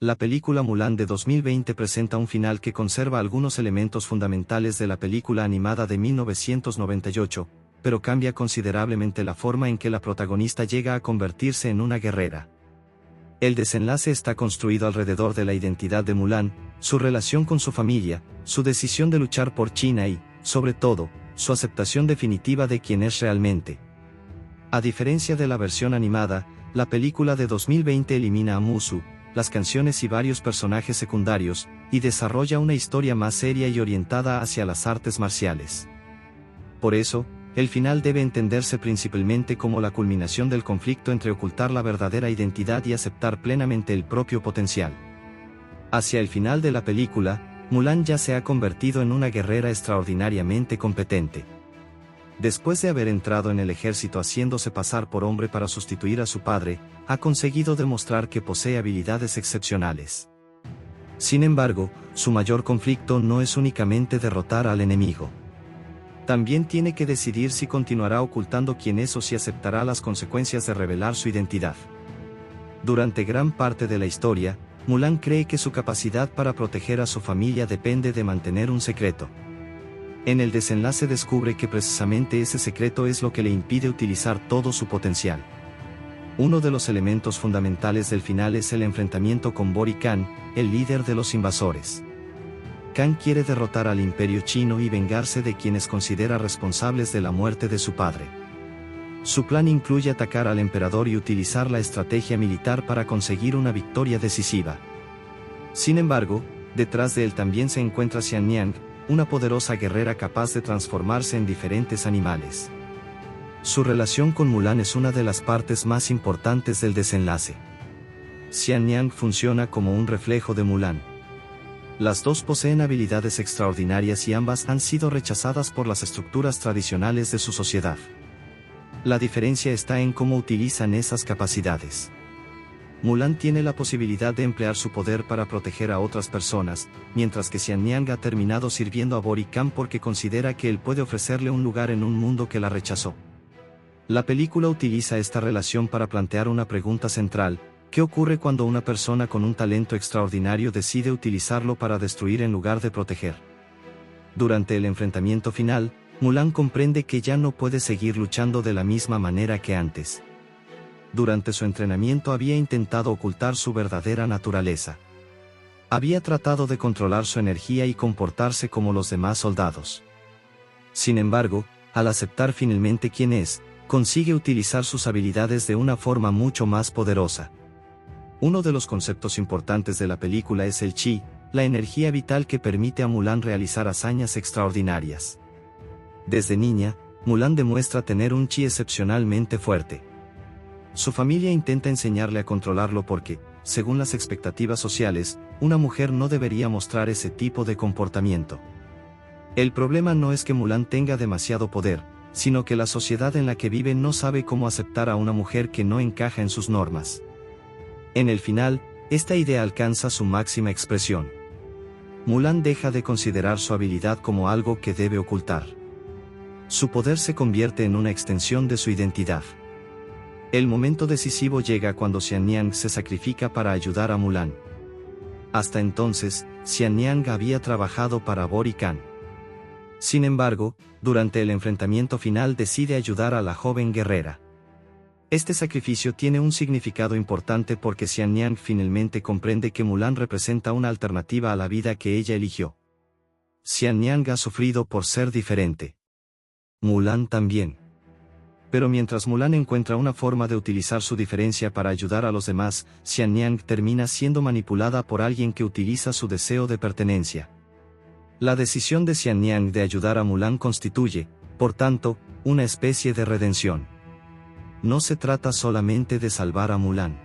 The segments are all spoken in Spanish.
La película Mulan de 2020 presenta un final que conserva algunos elementos fundamentales de la película animada de 1998, pero cambia considerablemente la forma en que la protagonista llega a convertirse en una guerrera. El desenlace está construido alrededor de la identidad de Mulan, su relación con su familia, su decisión de luchar por China y, sobre todo, su aceptación definitiva de quién es realmente. A diferencia de la versión animada, la película de 2020 elimina a Mushu, las canciones y varios personajes secundarios, y desarrolla una historia más seria y orientada hacia las artes marciales. Por eso, el final debe entenderse principalmente como la culminación del conflicto entre ocultar la verdadera identidad y aceptar plenamente el propio potencial. Hacia el final de la película, Mulan ya se ha convertido en una guerrera extraordinariamente competente. Después de haber entrado en el ejército haciéndose pasar por hombre para sustituir a su padre, ha conseguido demostrar que posee habilidades excepcionales. Sin embargo, su mayor conflicto no es únicamente derrotar al enemigo. También tiene que decidir si continuará ocultando quién es o si aceptará las consecuencias de revelar su identidad. Durante gran parte de la historia, Mulan cree que su capacidad para proteger a su familia depende de mantener un secreto. En el desenlace descubre que precisamente ese secreto es lo que le impide utilizar todo su potencial. Uno de los elementos fundamentales del final es el enfrentamiento con Bori Khan, el líder de los invasores. Khan quiere derrotar al imperio chino y vengarse de quienes considera responsables de la muerte de su padre. Su plan incluye atacar al emperador y utilizar la estrategia militar para conseguir una victoria decisiva. Sin embargo, detrás de él también se encuentra Xian Niang, una poderosa guerrera capaz de transformarse en diferentes animales. Su relación con Mulan es una de las partes más importantes del desenlace. Xian Niang funciona como un reflejo de Mulan. Las dos poseen habilidades extraordinarias y ambas han sido rechazadas por las estructuras tradicionales de su sociedad. La diferencia está en cómo utilizan esas capacidades. Mulan tiene la posibilidad de emplear su poder para proteger a otras personas, mientras que Xian Niang ha terminado sirviendo a Bori Khan porque considera que él puede ofrecerle un lugar en un mundo que la rechazó. La película utiliza esta relación para plantear una pregunta central: ¿qué ocurre cuando una persona con un talento extraordinario decide utilizarlo para destruir en lugar de proteger? Durante el enfrentamiento final, Mulan comprende que ya no puede seguir luchando de la misma manera que antes. Durante su entrenamiento había intentado ocultar su verdadera naturaleza. Había tratado de controlar su energía y comportarse como los demás soldados. Sin embargo, al aceptar finalmente quién es, consigue utilizar sus habilidades de una forma mucho más poderosa. Uno de los conceptos importantes de la película es el chi, la energía vital que permite a Mulan realizar hazañas extraordinarias. Desde niña, Mulan demuestra tener un chi excepcionalmente fuerte. Su familia intenta enseñarle a controlarlo porque, según las expectativas sociales, una mujer no debería mostrar ese tipo de comportamiento. El problema no es que Mulan tenga demasiado poder, sino que la sociedad en la que vive no sabe cómo aceptar a una mujer que no encaja en sus normas. En el final, esta idea alcanza su máxima expresión. Mulan deja de considerar su habilidad como algo que debe ocultar. Su poder se convierte en una extensión de su identidad. El momento decisivo llega cuando Xian Niang se sacrifica para ayudar a Mulan. Hasta entonces, Xian Niang había trabajado para Bori Khan. Sin embargo, durante el enfrentamiento final decide ayudar a la joven guerrera. Este sacrificio tiene un significado importante porque Xian Niang finalmente comprende que Mulan representa una alternativa a la vida que ella eligió. Xian Niang ha sufrido por ser diferente. Mulan también. Pero mientras Mulan encuentra una forma de utilizar su diferencia para ayudar a los demás, Xian Niang termina siendo manipulada por alguien que utiliza su deseo de pertenencia. La decisión de Xian Niang de ayudar a Mulan constituye, por tanto, una especie de redención. No se trata solamente de salvar a Mulan.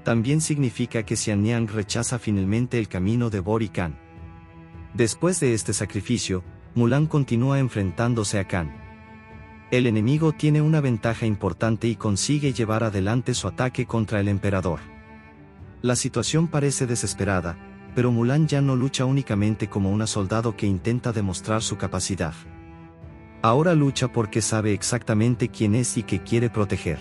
También significa que Xian Niang rechaza finalmente el camino de Bori Khan. Después de este sacrificio, Mulan continúa enfrentándose a Khan. El enemigo tiene una ventaja importante y consigue llevar adelante su ataque contra el emperador. La situación parece desesperada, pero Mulan ya no lucha únicamente como una soldado que intenta demostrar su capacidad. Ahora lucha porque sabe exactamente quién es y qué quiere proteger.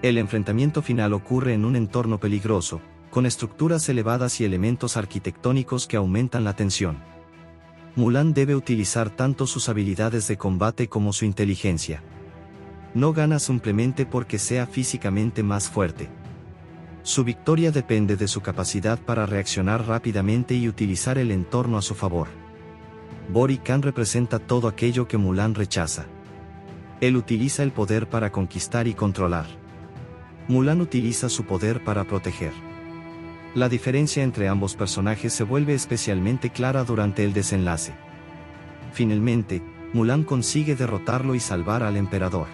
El enfrentamiento final ocurre en un entorno peligroso, con estructuras elevadas y elementos arquitectónicos que aumentan la tensión. Mulan debe utilizar tanto sus habilidades de combate como su inteligencia. No gana simplemente porque sea físicamente más fuerte. Su victoria depende de su capacidad para reaccionar rápidamente y utilizar el entorno a su favor. Bori Khan representa todo aquello que Mulan rechaza. Él utiliza el poder para conquistar y controlar. Mulan utiliza su poder para proteger. La diferencia entre ambos personajes se vuelve especialmente clara durante el desenlace. Finalmente, Mulan consigue derrotarlo y salvar al emperador.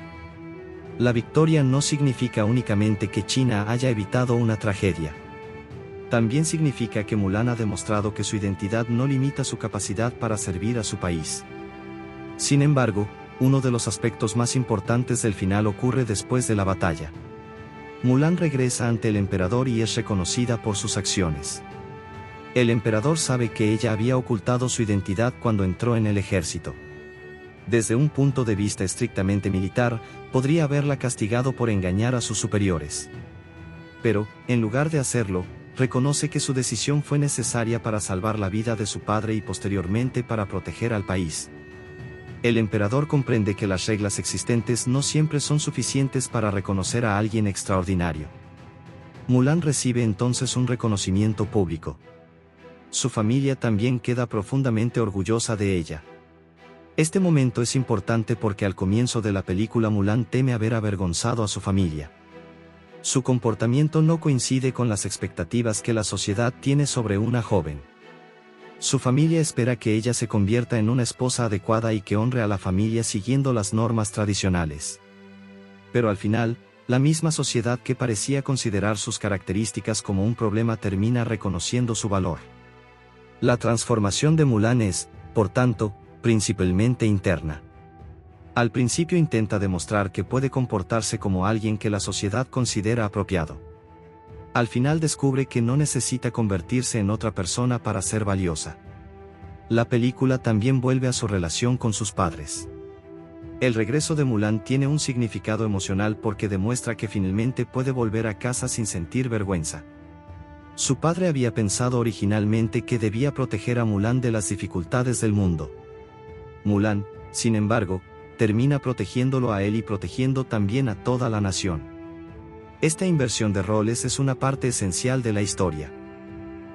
La victoria no significa únicamente que China haya evitado una tragedia. También significa que Mulan ha demostrado que su identidad no limita su capacidad para servir a su país. Sin embargo, uno de los aspectos más importantes del final ocurre después de la batalla. Mulan regresa ante el emperador y es reconocida por sus acciones. El emperador sabe que ella había ocultado su identidad cuando entró en el ejército. Desde un punto de vista estrictamente militar, podría haberla castigado por engañar a sus superiores. Pero, en lugar de hacerlo, reconoce que su decisión fue necesaria para salvar la vida de su padre y posteriormente para proteger al país. El emperador comprende que las reglas existentes no siempre son suficientes para reconocer a alguien extraordinario. Mulan recibe entonces un reconocimiento público. Su familia también queda profundamente orgullosa de ella. Este momento es importante porque al comienzo de la película Mulan teme haber avergonzado a su familia. Su comportamiento no coincide con las expectativas que la sociedad tiene sobre una joven. Su familia espera que ella se convierta en una esposa adecuada y que honre a la familia siguiendo las normas tradicionales. Pero al final, la misma sociedad que parecía considerar sus características como un problema termina reconociendo su valor. La transformación de Mulan es, por tanto, principalmente interna. Al principio intenta demostrar que puede comportarse como alguien que la sociedad considera apropiado. Al final descubre que no necesita convertirse en otra persona para ser valiosa. La película también vuelve a su relación con sus padres. El regreso de Mulan tiene un significado emocional porque demuestra que finalmente puede volver a casa sin sentir vergüenza. Su padre había pensado originalmente que debía proteger a Mulan de las dificultades del mundo. Mulan, sin embargo, termina protegiéndolo a él y protegiendo también a toda la nación. Esta inversión de roles es una parte esencial de la historia.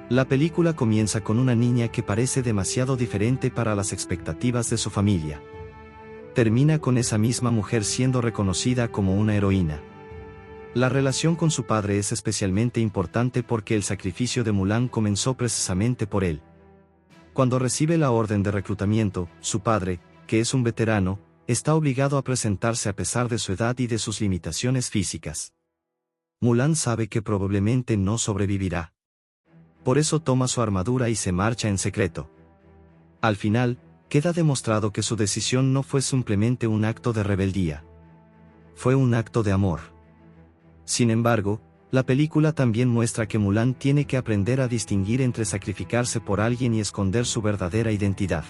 La película comienza con una niña que parece demasiado diferente para las expectativas de su familia. Termina con esa misma mujer siendo reconocida como una heroína. La relación con su padre es especialmente importante porque el sacrificio de Mulan comenzó precisamente por él. Cuando recibe la orden de reclutamiento, su padre, que es un veterano, está obligado a presentarse a pesar de su edad y de sus limitaciones físicas. Mulan sabe que probablemente no sobrevivirá. Por eso toma su armadura y se marcha en secreto. Al final, queda demostrado que su decisión no fue simplemente un acto de rebeldía. Fue un acto de amor. Sin embargo, la película también muestra que Mulan tiene que aprender a distinguir entre sacrificarse por alguien y esconder su verdadera identidad.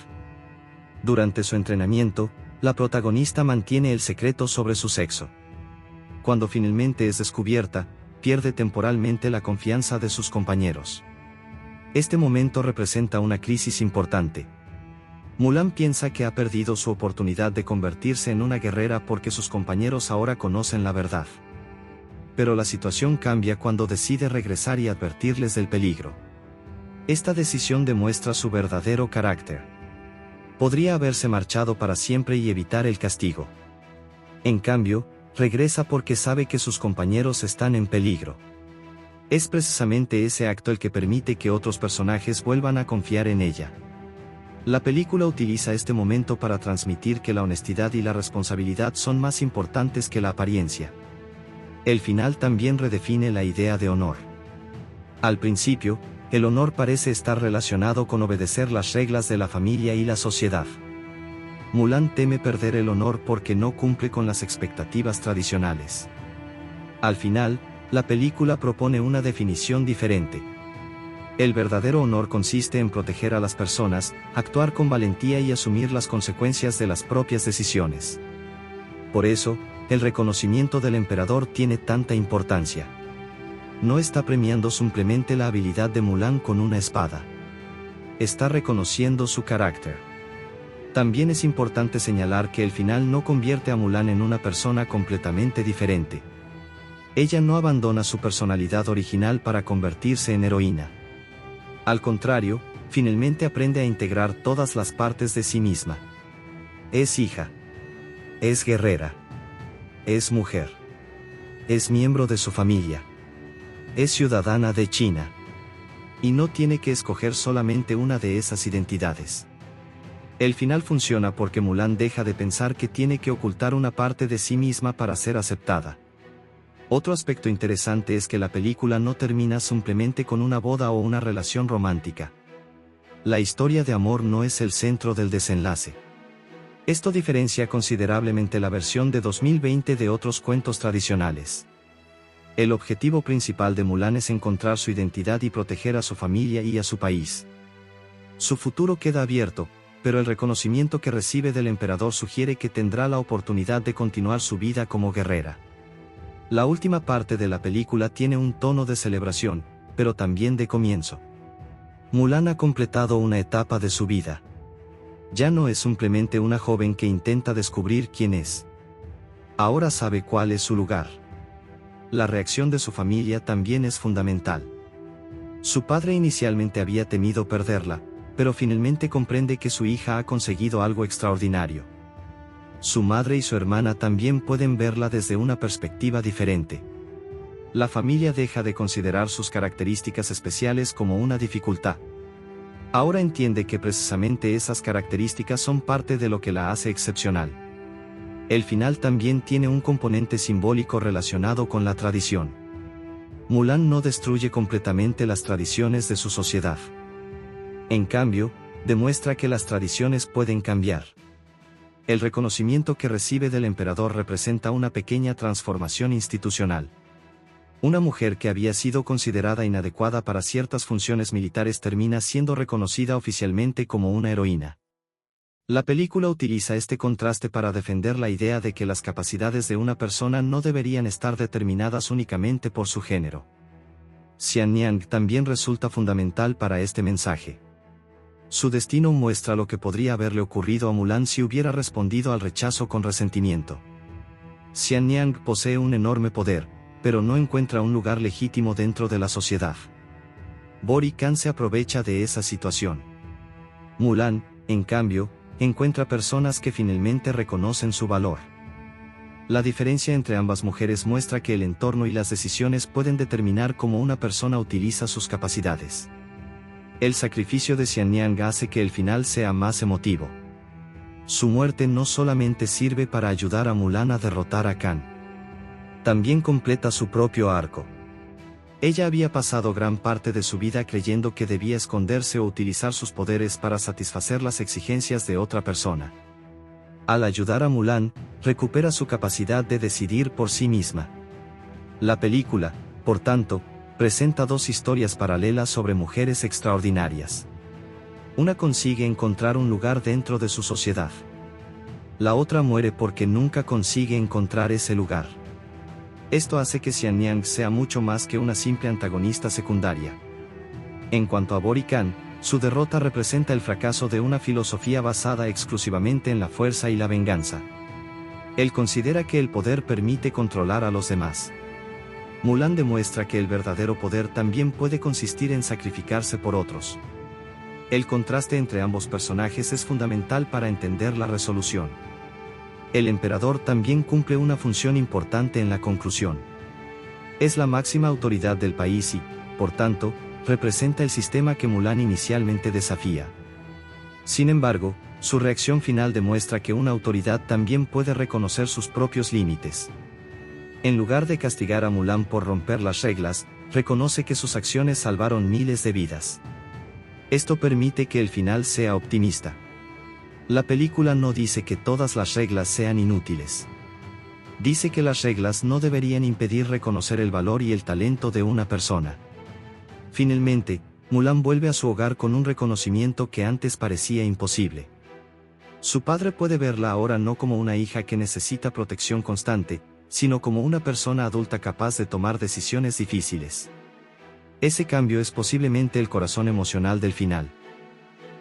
Durante su entrenamiento, la protagonista mantiene el secreto sobre su sexo. Cuando finalmente es descubierta, pierde temporalmente la confianza de sus compañeros. Este momento representa una crisis importante. Mulan piensa que ha perdido su oportunidad de convertirse en una guerrera porque sus compañeros ahora conocen la verdad. Pero la situación cambia cuando decide regresar y advertirles del peligro. Esta decisión demuestra su verdadero carácter. Podría haberse marchado para siempre y evitar el castigo. En cambio, regresa porque sabe que sus compañeros están en peligro. Es precisamente ese acto el que permite que otros personajes vuelvan a confiar en ella. La película utiliza este momento para transmitir que la honestidad y la responsabilidad son más importantes que la apariencia. El final también redefine la idea de honor. Al principio, el honor parece estar relacionado con obedecer las reglas de la familia y la sociedad. Mulan teme perder el honor porque no cumple con las expectativas tradicionales. Al final, la película propone una definición diferente. El verdadero honor consiste en proteger a las personas, actuar con valentía y asumir las consecuencias de las propias decisiones. Por eso, el reconocimiento del emperador tiene tanta importancia. no está premiando simplemente la habilidad de Mulan con una espada. Está reconociendo su carácter. También es importante señalar que el final no convierte a Mulan en una persona completamente diferente. Ella no abandona su personalidad original para convertirse en heroína. Al contrario, finalmente aprende a integrar todas las partes de sí misma. Es hija. Es guerrera. Es mujer. Es miembro de su familia. Es ciudadana de China. Y no tiene que escoger solamente una de esas identidades. El final funciona porque Mulan deja de pensar que tiene que ocultar una parte de sí misma para ser aceptada. Otro aspecto interesante es que la película no termina simplemente con una boda o una relación romántica. La historia de amor no es el centro del desenlace. Esto diferencia considerablemente la versión de 2020 de otros cuentos tradicionales. El objetivo principal de Mulan es encontrar su identidad y proteger a su familia y a su país. Su futuro queda abierto, pero el reconocimiento que recibe del emperador sugiere que tendrá la oportunidad de continuar su vida como guerrera. La última parte de la película tiene un tono de celebración, pero también de comienzo. Mulan ha completado una etapa de su vida. Ya no es simplemente una joven que intenta descubrir quién es. Ahora sabe cuál es su lugar. La reacción de su familia también es fundamental. Su padre inicialmente había temido perderla, pero finalmente comprende que su hija ha conseguido algo extraordinario. Su madre y su hermana también pueden verla desde una perspectiva diferente. La familia deja de considerar sus características especiales como una dificultad. Ahora entiende que precisamente esas características son parte de lo que la hace excepcional. El final también tiene un componente simbólico relacionado con la tradición. Mulan no destruye completamente las tradiciones de su sociedad. En cambio, demuestra que las tradiciones pueden cambiar. El reconocimiento que recibe del emperador representa una pequeña transformación institucional. Una mujer que había sido considerada inadecuada para ciertas funciones militares termina siendo reconocida oficialmente como una heroína. La película utiliza este contraste para defender la idea de que las capacidades de una persona no deberían estar determinadas únicamente por su género. Xianyang también resulta fundamental para este mensaje. Su destino muestra lo que podría haberle ocurrido a Mulan si hubiera respondido al rechazo con resentimiento. Xianyang posee un enorme poder, pero no encuentra un lugar legítimo dentro de la sociedad. Bori Khan se aprovecha de esa situación. Mulan, en cambio, encuentra personas que finalmente reconocen su valor. La diferencia entre ambas mujeres muestra que el entorno y las decisiones pueden determinar cómo una persona utiliza sus capacidades. El sacrificio de Xianyang hace que el final sea más emotivo. Su muerte no solamente sirve para ayudar a Mulan a derrotar a Khan. También completa su propio arco. Ella había pasado gran parte de su vida creyendo que debía esconderse o utilizar sus poderes para satisfacer las exigencias de otra persona. Al ayudar a Mulan, recupera su capacidad de decidir por sí misma. La película, por tanto, presenta dos historias paralelas sobre mujeres extraordinarias. Una consigue encontrar un lugar dentro de su sociedad. La otra muere porque nunca consigue encontrar ese lugar. Esto hace que Xianyang sea mucho más que una simple antagonista secundaria. En cuanto a Bori Khan, su derrota representa el fracaso de una filosofía basada exclusivamente en la fuerza y la venganza. Él considera que el poder permite controlar a los demás. Mulan demuestra que el verdadero poder también puede consistir en sacrificarse por otros. El contraste entre ambos personajes es fundamental para entender la resolución. El emperador también cumple una función importante en la conclusión. Es la máxima autoridad del país y, por tanto, representa el sistema que Mulan inicialmente desafía. Sin embargo, su reacción final demuestra que una autoridad también puede reconocer sus propios límites. En lugar de castigar a Mulan por romper las reglas, reconoce que sus acciones salvaron miles de vidas. Esto permite que el final sea optimista. La película no dice que todas las reglas sean inútiles. Dice que las reglas no deberían impedir reconocer el valor y el talento de una persona. Finalmente, Mulan vuelve a su hogar con un reconocimiento que antes parecía imposible. Su padre puede verla ahora no como una hija que necesita protección constante, sino como una persona adulta capaz de tomar decisiones difíciles. Ese cambio es posiblemente el corazón emocional del final.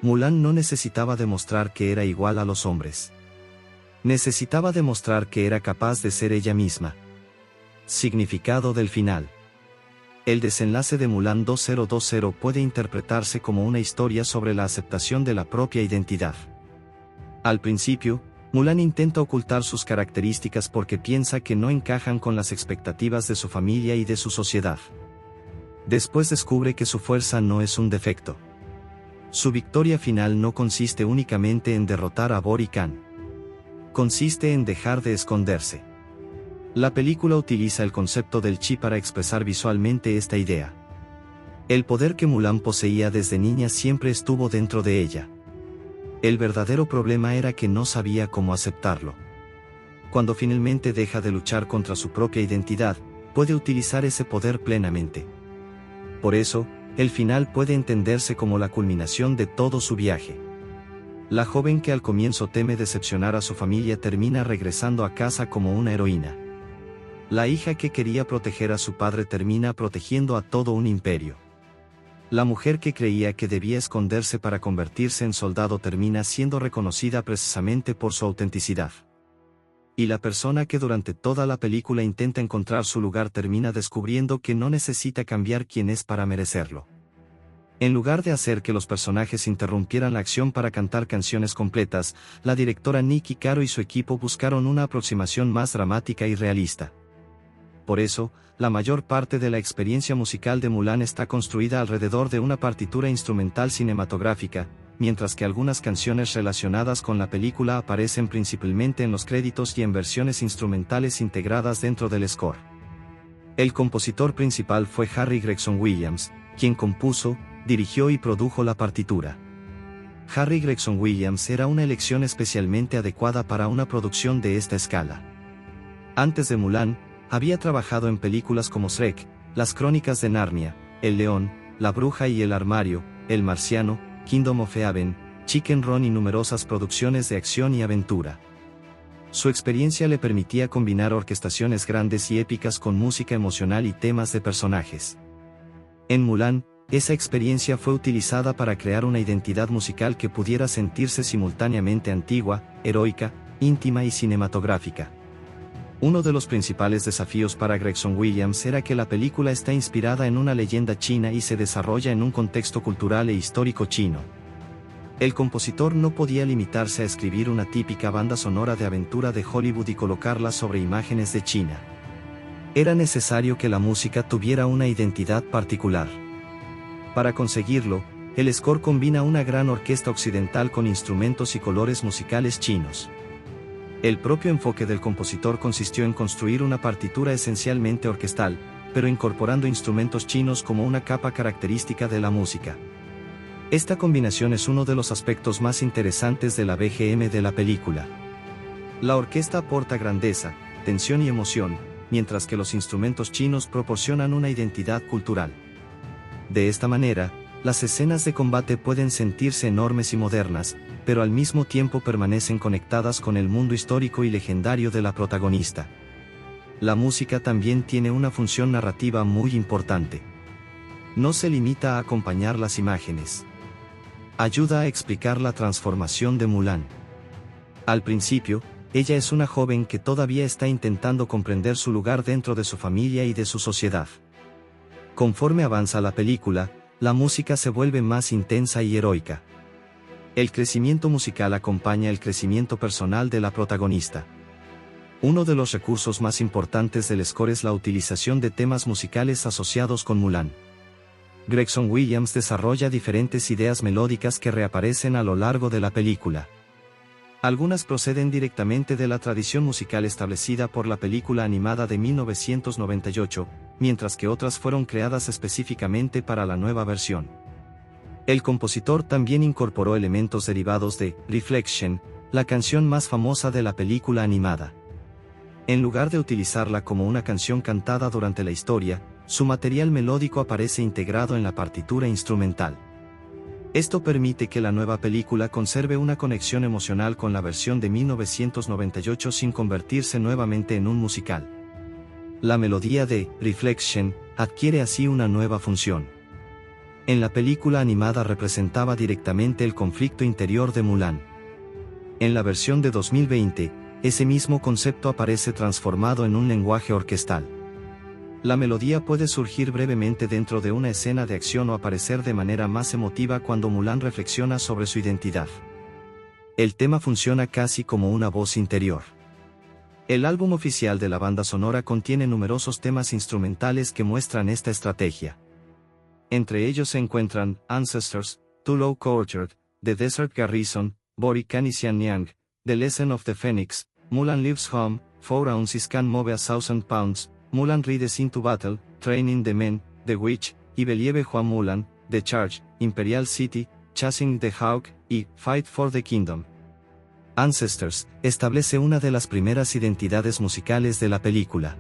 Mulan no necesitaba demostrar que era igual a los hombres. Necesitaba demostrar que era capaz de ser ella misma. Significado del final. El desenlace de Mulan 2020 puede interpretarse como una historia sobre la aceptación de la propia identidad. Al principio, Mulan intenta ocultar sus características porque piensa que no encajan con las expectativas de su familia y de su sociedad. Después descubre que su fuerza no es un defecto. Su victoria final no consiste únicamente en derrotar a Bori Khan. Consiste en dejar de esconderse. La película utiliza el concepto del chi para expresar visualmente esta idea. El poder que Mulan poseía desde niña siempre estuvo dentro de ella. El verdadero problema era que no sabía cómo aceptarlo. Cuando finalmente deja de luchar contra su propia identidad, puede utilizar ese poder plenamente. Por eso, el final puede entenderse como la culminación de todo su viaje. La joven que al comienzo teme decepcionar a su familia termina regresando a casa como una heroína. La hija que quería proteger a su padre termina protegiendo a todo un imperio. La mujer que creía que debía esconderse para convertirse en soldado termina siendo reconocida precisamente por su autenticidad. Y la persona que durante toda la película intenta encontrar su lugar termina descubriendo que no necesita cambiar quién es para merecerlo. En lugar de hacer que los personajes interrumpieran la acción para cantar canciones completas, la directora Niki Caro y su equipo buscaron una aproximación más dramática y realista. Por eso, la mayor parte de la experiencia musical de Mulan está construida alrededor de una partitura instrumental cinematográfica, mientras que algunas canciones relacionadas con la película aparecen principalmente en los créditos y en versiones instrumentales integradas dentro del score. El compositor principal fue Harry Gregson Williams, quien compuso, dirigió y produjo la partitura. Harry Gregson Williams era una elección especialmente adecuada para una producción de esta escala. Antes de Mulan, había trabajado en películas como Shrek, Las Crónicas de Narnia, El León, La Bruja y el Armario, El Marciano, Kingdom of Heaven, Chicken Run y numerosas producciones de acción y aventura. Su experiencia le permitía combinar orquestaciones grandes y épicas con música emocional y temas de personajes. En Mulan, esa experiencia fue utilizada para crear una identidad musical que pudiera sentirse simultáneamente antigua, heroica, íntima y cinematográfica. Uno de los principales desafíos para Gregson Williams era que la película está inspirada en una leyenda china y se desarrolla en un contexto cultural e histórico chino. El compositor no podía limitarse a escribir una típica banda sonora de aventura de Hollywood y colocarla sobre imágenes de China. Era necesario que la música tuviera una identidad particular. Para conseguirlo, el score combina una gran orquesta occidental con instrumentos y colores musicales chinos. El propio enfoque del compositor consistió en construir una partitura esencialmente orquestal, pero incorporando instrumentos chinos como una capa característica de la música. Esta combinación es uno de los aspectos más interesantes de la BGM de la película. La orquesta aporta grandeza, tensión y emoción, mientras que los instrumentos chinos proporcionan una identidad cultural. De esta manera, las escenas de combate pueden sentirse enormes y modernas, pero al mismo tiempo permanecen conectadas con el mundo histórico y legendario de la protagonista. La música también tiene una función narrativa muy importante. No se limita a acompañar las imágenes. Ayuda a explicar la transformación de Mulan. Al principio, ella es una joven que todavía está intentando comprender su lugar dentro de su familia y de su sociedad. Conforme avanza la película, la música se vuelve más intensa y heroica. El crecimiento musical acompaña el crecimiento personal de la protagonista. Uno de los recursos más importantes del score es la utilización de temas musicales asociados con Mulan. Gregson Williams desarrolla diferentes ideas melódicas que reaparecen a lo largo de la película. Algunas proceden directamente de la tradición musical establecida por la película animada de 1998, mientras que otras fueron creadas específicamente para la nueva versión. El compositor también incorporó elementos derivados de Reflection, la canción más famosa de la película animada. En lugar de utilizarla como una canción cantada durante la historia, su material melódico aparece integrado en la partitura instrumental. Esto permite que la nueva película conserve una conexión emocional con la versión de 1998 sin convertirse nuevamente en un musical. La melodía de Reflection adquiere así una nueva función. En la película animada representaba directamente el conflicto interior de Mulan. En la versión de 2020, ese mismo concepto aparece transformado en un lenguaje orquestal. La melodía puede surgir brevemente dentro de una escena de acción o aparecer de manera más emotiva cuando Mulan reflexiona sobre su identidad. El tema funciona casi como una voz interior. El álbum oficial de la banda sonora contiene numerosos temas instrumentales que muestran esta estrategia. Entre ellos se encuentran Ancestors, Too Low Cultured, The Desert Garrison, Bori Canisian Nyang, The Lesson of the Phoenix, Mulan Lives Home, 4 Ounces Can Move a Thousand Pounds, Mulan Rides into Battle, Training the Men, The Witch, y Believe Hua Mulan, The Charge, Imperial City, Chasing the Hawk, y Fight for the Kingdom. Ancestors establece una de las primeras identidades musicales de la película.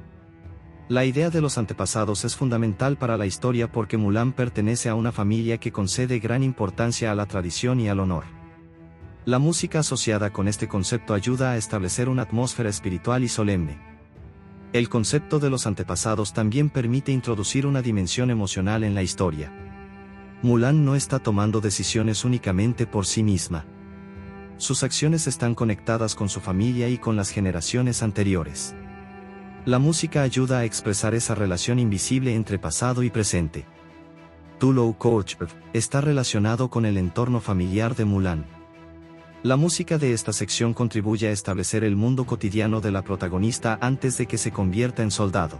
La idea de los antepasados es fundamental para la historia porque Mulan pertenece a una familia que concede gran importancia a la tradición y al honor. La música asociada con este concepto ayuda a establecer una atmósfera espiritual y solemne. El concepto de los antepasados también permite introducir una dimensión emocional en la historia. Mulan no está tomando decisiones únicamente por sí misma. Sus acciones están conectadas con su familia y con las generaciones anteriores. La música ayuda a expresar esa relación invisible entre pasado y presente. Too Low Cultured está relacionado con el entorno familiar de Mulan. La música de esta sección contribuye a establecer el mundo cotidiano de la protagonista antes de que se convierta en soldado.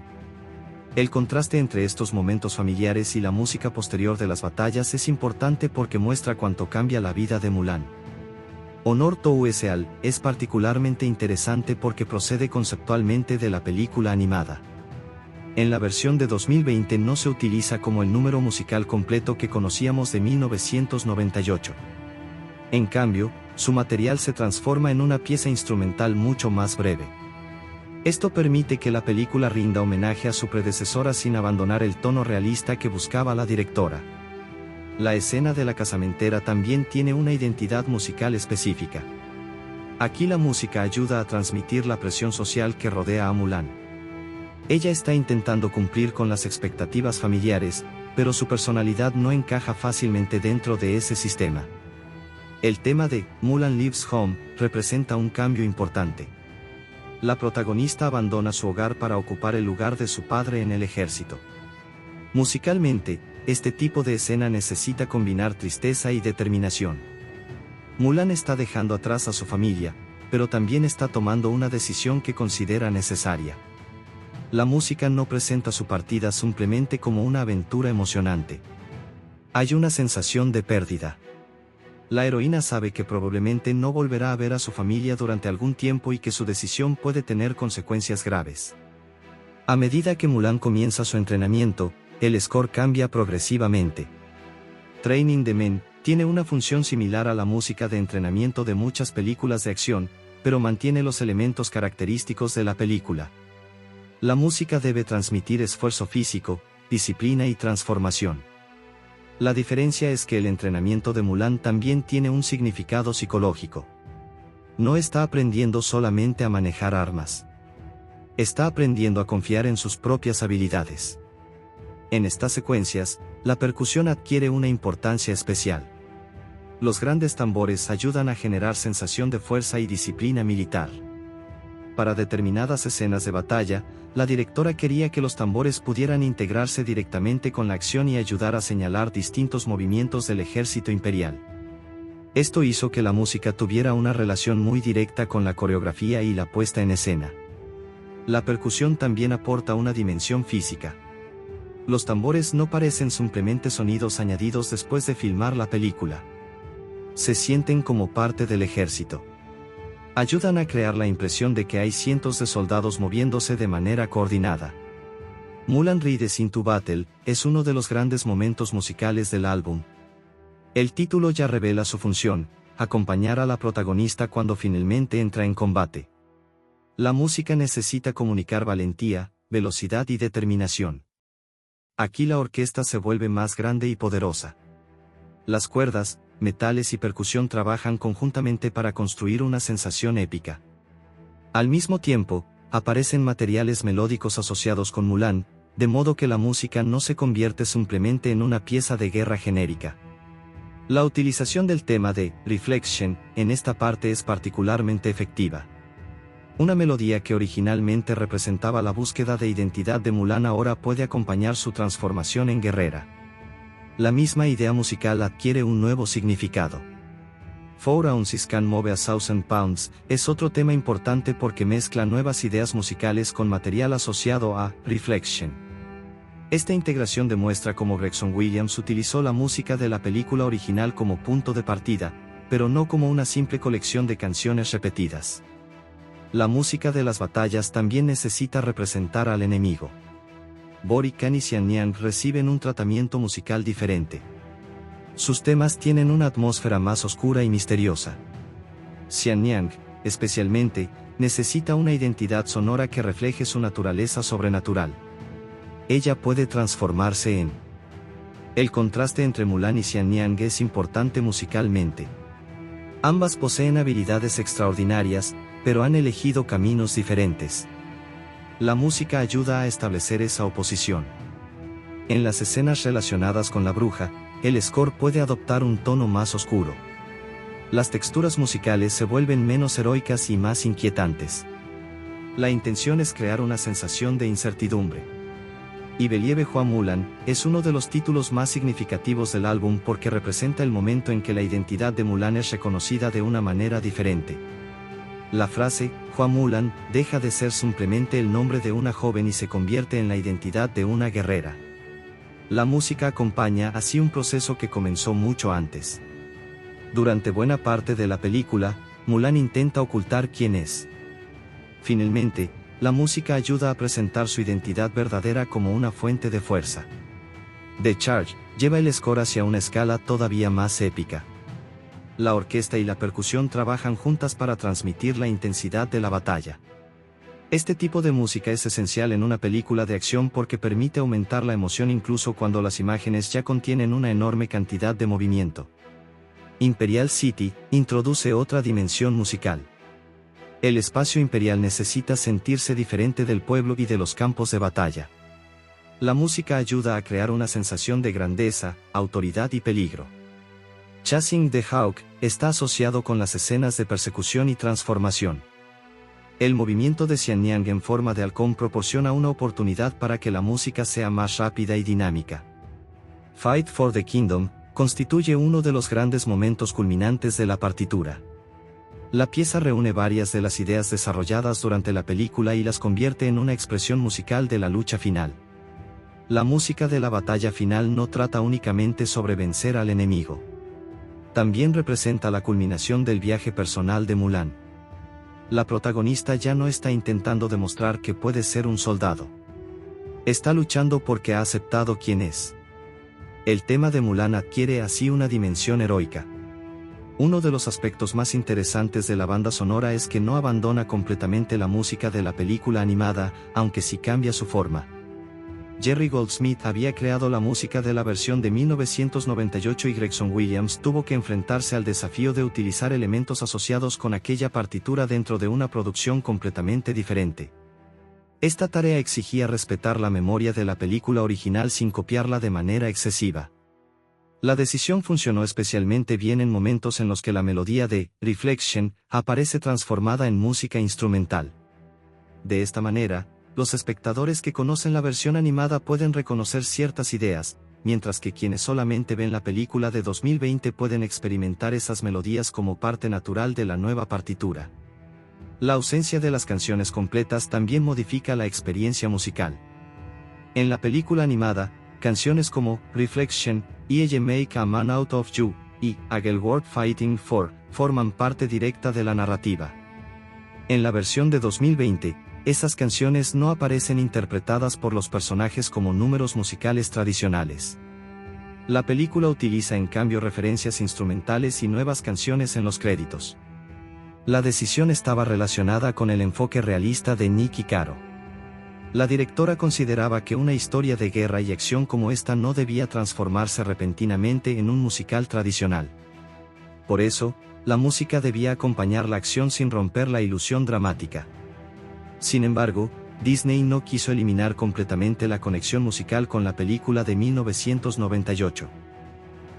El contraste entre estos momentos familiares y la música posterior de las batallas es importante porque muestra cuánto cambia la vida de Mulan. Honor to Useal es particularmente interesante porque procede conceptualmente de la película animada. En la versión de 2020 no se utiliza como el número musical completo que conocíamos de 1998. En cambio, su material se transforma en una pieza instrumental mucho más breve. Esto permite que la película rinda homenaje a su predecesora sin abandonar el tono realista que buscaba la directora. La escena de la casamentera también tiene una identidad musical específica. Aquí la música ayuda a transmitir la presión social que rodea a Mulan. Ella está intentando cumplir con las expectativas familiares, pero su personalidad no encaja fácilmente dentro de ese sistema. El tema de Mulan Lives Home representa un cambio importante. La protagonista abandona su hogar para ocupar el lugar de su padre en el ejército. Musicalmente, este tipo de escena necesita combinar tristeza y determinación. Mulan está dejando atrás a su familia, pero también está tomando una decisión que considera necesaria. La música no presenta su partida simplemente como una aventura emocionante. Hay una sensación de pérdida. La heroína sabe que probablemente no volverá a ver a su familia durante algún tiempo y que su decisión puede tener consecuencias graves. A medida que Mulan comienza su entrenamiento, el score cambia progresivamente. Training the Men tiene una función similar a la música de entrenamiento de muchas películas de acción, pero mantiene los elementos característicos de la película. La música debe transmitir esfuerzo físico, disciplina y transformación. La diferencia es que el entrenamiento de Mulan también tiene un significado psicológico. No está aprendiendo solamente a manejar armas. Está aprendiendo a confiar en sus propias habilidades. En estas secuencias, la percusión adquiere una importancia especial. Los grandes tambores ayudan a generar sensación de fuerza y disciplina militar. Para determinadas escenas de batalla, la directora quería que los tambores pudieran integrarse directamente con la acción y ayudar a señalar distintos movimientos del ejército imperial. Esto hizo que la música tuviera una relación muy directa con la coreografía y la puesta en escena. La percusión también aporta una dimensión física. Los tambores no parecen simplemente sonidos añadidos después de filmar la película. Se sienten como parte del ejército. Ayudan a crear la impresión de que hay cientos de soldados moviéndose de manera coordinada. Mulan Rides into Battle es uno de los grandes momentos musicales del álbum. El título ya revela su función, acompañar a la protagonista cuando finalmente entra en combate. La música necesita comunicar valentía, velocidad y determinación. Aquí la orquesta se vuelve más grande y poderosa. Las cuerdas, metales y percusión trabajan conjuntamente para construir una sensación épica. Al mismo tiempo, aparecen materiales melódicos asociados con Mulan, de modo que la música no se convierte simplemente en una pieza de guerra genérica. La utilización del tema de Reflection en esta parte es particularmente efectiva. Una melodía que originalmente representaba la búsqueda de identidad de Mulan ahora puede acompañar su transformación en guerrera. La misma idea musical adquiere un nuevo significado. 4 ounces can move a 1000 pounds es otro tema importante porque mezcla nuevas ideas musicales con material asociado a Reflection. Esta integración demuestra cómo Gregson Williams utilizó la música de la película original como punto de partida, pero no como una simple colección de canciones repetidas. La música de las batallas también necesita representar al enemigo. Bori Khan y Xian Niang reciben un tratamiento musical diferente. Sus temas tienen una atmósfera más oscura y misteriosa. Xian Niang, especialmente, necesita una identidad sonora que refleje su naturaleza sobrenatural. Ella puede transformarse en. El contraste entre Mulan y Xian Niang es importante musicalmente. Ambas poseen habilidades extraordinarias, pero han elegido caminos diferentes. La música ayuda a establecer esa oposición. En las escenas relacionadas con la bruja, el score puede adoptar un tono más oscuro. Las texturas musicales se vuelven menos heroicas y más inquietantes. La intención es crear una sensación de incertidumbre. I Believe Hua Mulan es uno de los títulos más significativos del álbum porque representa el momento en que la identidad de Mulan es reconocida de una manera diferente. La frase, Hua Mulan, deja de ser simplemente el nombre de una joven y se convierte en la identidad de una guerrera. La música acompaña así un proceso que comenzó mucho antes. Durante buena parte de la película, Mulan intenta ocultar quién es. Finalmente, la música ayuda a presentar su identidad verdadera como una fuente de fuerza. The Charge lleva el score hacia una escala todavía más épica. La orquesta y la percusión trabajan juntas para transmitir la intensidad de la batalla. Este tipo de música es esencial en una película de acción porque permite aumentar la emoción incluso cuando las imágenes ya contienen una enorme cantidad de movimiento. Imperial City introduce otra dimensión musical. El espacio imperial necesita sentirse diferente del pueblo y de los campos de batalla. La música ayuda a crear una sensación de grandeza, autoridad y peligro. Chasing the Hawk está asociado con las escenas de persecución y transformación. El movimiento de Xian Niang en forma de halcón proporciona una oportunidad para que la música sea más rápida y dinámica. Fight for the Kingdom constituye uno de los grandes momentos culminantes de la partitura. La pieza reúne varias de las ideas desarrolladas durante la película y las convierte en una expresión musical de la lucha final. La música de la batalla final no trata únicamente sobre vencer al enemigo. También representa la culminación del viaje personal de Mulan. La protagonista ya no está intentando demostrar que puede ser un soldado. Está luchando porque ha aceptado quién es. El tema de Mulan adquiere así una dimensión heroica. Uno de los aspectos más interesantes de la banda sonora es que no abandona completamente la música de la película animada, aunque sí cambia su forma. Jerry Goldsmith había creado la música de la versión de 1998 y Gregson Williams tuvo que enfrentarse al desafío de utilizar elementos asociados con aquella partitura dentro de una producción completamente diferente. Esta tarea exigía respetar la memoria de la película original sin copiarla de manera excesiva. La decisión funcionó especialmente bien en momentos en los que la melodía de Reflection aparece transformada en música instrumental. De esta manera, los espectadores que conocen la versión animada pueden reconocer ciertas ideas, mientras que quienes solamente ven la película de 2020 pueden experimentar esas melodías como parte natural de la nueva partitura. La ausencia de las canciones completas también modifica la experiencia musical. En la película animada, canciones como Reflection, y Make a Man Out of You, y A Girl Worth Fighting For, forman parte directa de la narrativa. En la versión de 2020, esas canciones no aparecen interpretadas por los personajes como números musicales tradicionales. La película utiliza en cambio referencias instrumentales y nuevas canciones en los créditos. La decisión estaba relacionada con el enfoque realista de Nicky Caro. La directora consideraba que una historia de guerra y acción como esta no debía transformarse repentinamente en un musical tradicional. Por eso, la música debía acompañar la acción sin romper la ilusión dramática. Sin embargo, Disney no quiso eliminar completamente la conexión musical con la película de 1998.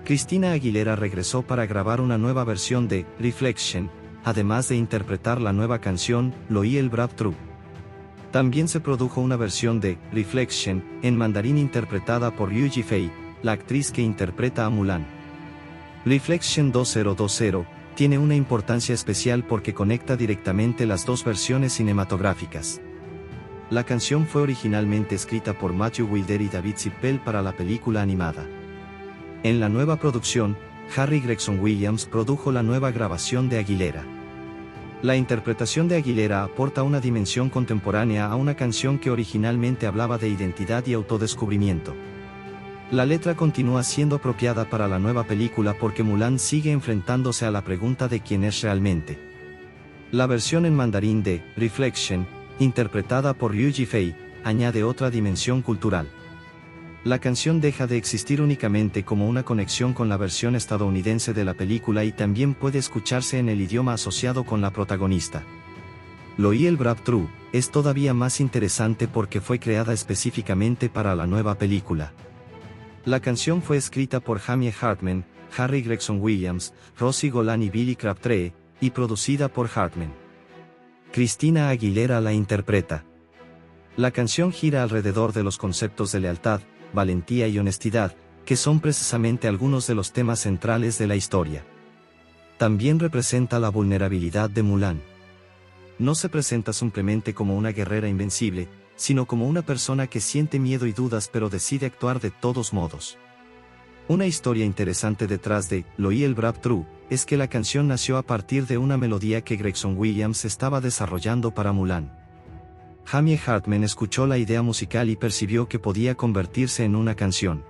Christina Aguilera regresó para grabar una nueva versión de Reflection, además de interpretar la nueva canción Loyal Brave True. También se produjo una versión de Reflection en mandarín interpretada por Liu Yifei, la actriz que interpreta a Mulan. Reflection 2020 tiene una importancia especial porque conecta directamente las dos versiones cinematográficas. La canción fue originalmente escrita por Matthew Wilder y David Zippel para la película animada. En la nueva producción, Harry Gregson Williams produjo la nueva grabación de Aguilera. La interpretación de Aguilera aporta una dimensión contemporánea a una canción que originalmente hablaba de identidad y autodescubrimiento. La letra continúa siendo apropiada para la nueva película porque Mulan sigue enfrentándose a la pregunta de quién es realmente. La versión en mandarín de Reflection, interpretada por Liu Yifei, añade otra dimensión cultural. La canción deja de existir únicamente como una conexión con la versión estadounidense de la película y también puede escucharse en el idioma asociado con la protagonista. Loyal Brave True es todavía más interesante porque fue creada específicamente para la nueva película. La canción fue escrita por Jamie Hartman, Harry Gregson Williams, Rosie Golan y Billy Crabtree, y producida por Hartman. Christina Aguilera la interpreta. La canción gira alrededor de los conceptos de lealtad, valentía y honestidad, que son precisamente algunos de los temas centrales de la historia. También representa la vulnerabilidad de Mulan. No se presenta simplemente como una guerrera invencible, sino como una persona que siente miedo y dudas pero decide actuar de todos modos. Una historia interesante detrás de Loyal Brave True es que la canción nació a partir de una melodía que Gregson Williams estaba desarrollando para Mulan. Jamie Hartman escuchó la idea musical y percibió que podía convertirse en una canción.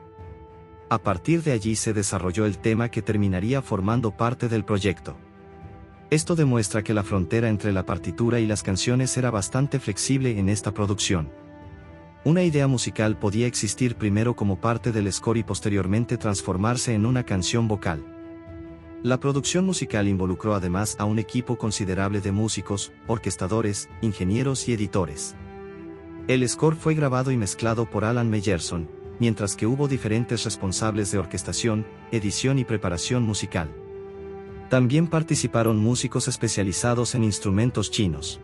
A partir de allí se desarrolló el tema que terminaría formando parte del proyecto. Esto demuestra que la frontera entre la partitura y las canciones era bastante flexible en esta producción. Una idea musical podía existir primero como parte del score y posteriormente transformarse en una canción vocal. La producción musical involucró además a un equipo considerable de músicos, orquestadores, ingenieros y editores. El score fue grabado y mezclado por Alan Meyerson, mientras que hubo diferentes responsables de orquestación, edición y preparación musical. También participaron músicos especializados en instrumentos chinos.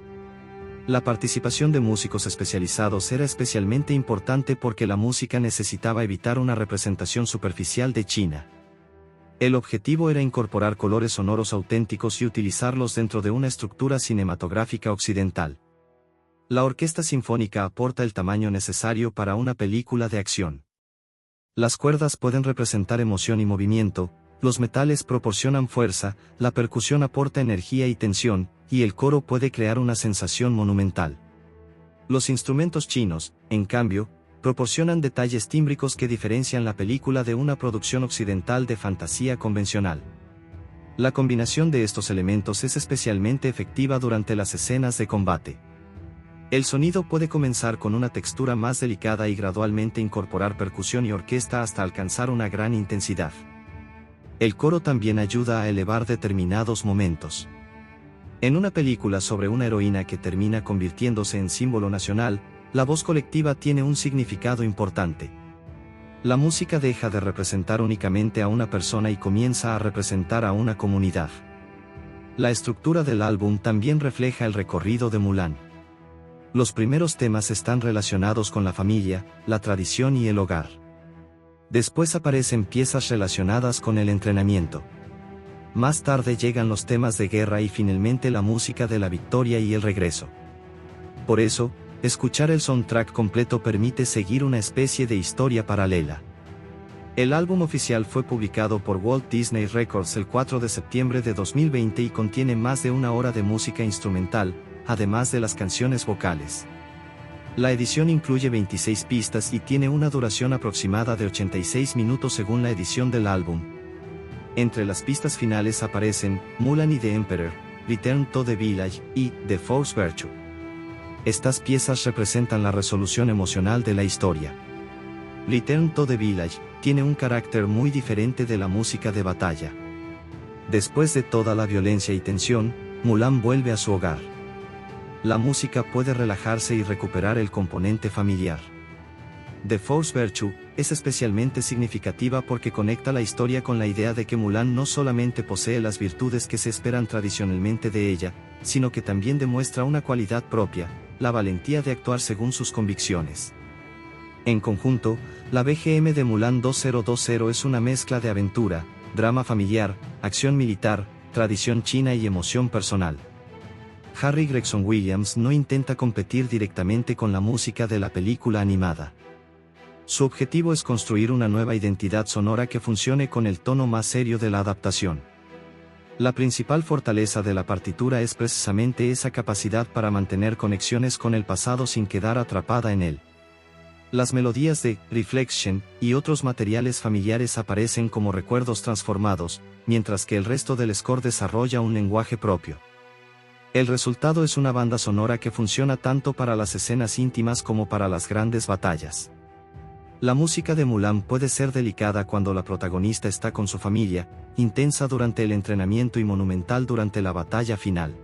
La participación de músicos especializados era especialmente importante porque la música necesitaba evitar una representación superficial de China. El objetivo era incorporar colores sonoros auténticos y utilizarlos dentro de una estructura cinematográfica occidental. La orquesta sinfónica aporta el tamaño necesario para una película de acción. Las cuerdas pueden representar emoción y movimiento, los metales proporcionan fuerza, la percusión aporta energía y tensión, y el coro puede crear una sensación monumental. Los instrumentos chinos, en cambio, proporcionan detalles tímbricos que diferencian la película de una producción occidental de fantasía convencional. La combinación de estos elementos es especialmente efectiva durante las escenas de combate. El sonido puede comenzar con una textura más delicada y gradualmente incorporar percusión y orquesta hasta alcanzar una gran intensidad. El coro también ayuda a elevar determinados momentos. En una película sobre una heroína que termina convirtiéndose en símbolo nacional, la voz colectiva tiene un significado importante. La música deja de representar únicamente a una persona y comienza a representar a una comunidad. La estructura del álbum también refleja el recorrido de Mulan. Los primeros temas están relacionados con la familia, la tradición y el hogar. Después aparecen piezas relacionadas con el entrenamiento. Más tarde llegan los temas de guerra y finalmente la música de la victoria y el regreso. Por eso, escuchar el soundtrack completo permite seguir una especie de historia paralela. El álbum oficial fue publicado por Walt Disney Records el 4 de septiembre de 2020 y contiene más de una hora de música instrumental, además de las canciones vocales. La edición incluye 26 pistas y tiene una duración aproximada de 86 minutos según la edición del álbum. Entre las pistas finales aparecen Mulan y The Emperor, Return to the Village y The Force Virtue. Estas piezas representan la resolución emocional de la historia. Return to the Village tiene un carácter muy diferente de la música de batalla. Después de toda la violencia y tensión, Mulan vuelve a su hogar. La música puede relajarse y recuperar el componente familiar. The Force Virtue es especialmente significativa porque conecta la historia con la idea de que Mulan no solamente posee las virtudes que se esperan tradicionalmente de ella, sino que también demuestra una cualidad propia, la valentía de actuar según sus convicciones. En conjunto, la BGM de Mulan 2020 es una mezcla de aventura, drama familiar, acción militar, tradición china y emoción personal. Harry Gregson Williams no intenta competir directamente con la música de la película animada. Su objetivo es construir una nueva identidad sonora que funcione con el tono más serio de la adaptación. La principal fortaleza de la partitura es precisamente esa capacidad para mantener conexiones con el pasado sin quedar atrapada en él. Las melodías de Reflection y otros materiales familiares aparecen como recuerdos transformados, mientras que el resto del score desarrolla un lenguaje propio. El resultado es una banda sonora que funciona tanto para las escenas íntimas como para las grandes batallas. La música de Mulan puede ser delicada cuando la protagonista está con su familia, intensa durante el entrenamiento y monumental durante la batalla final.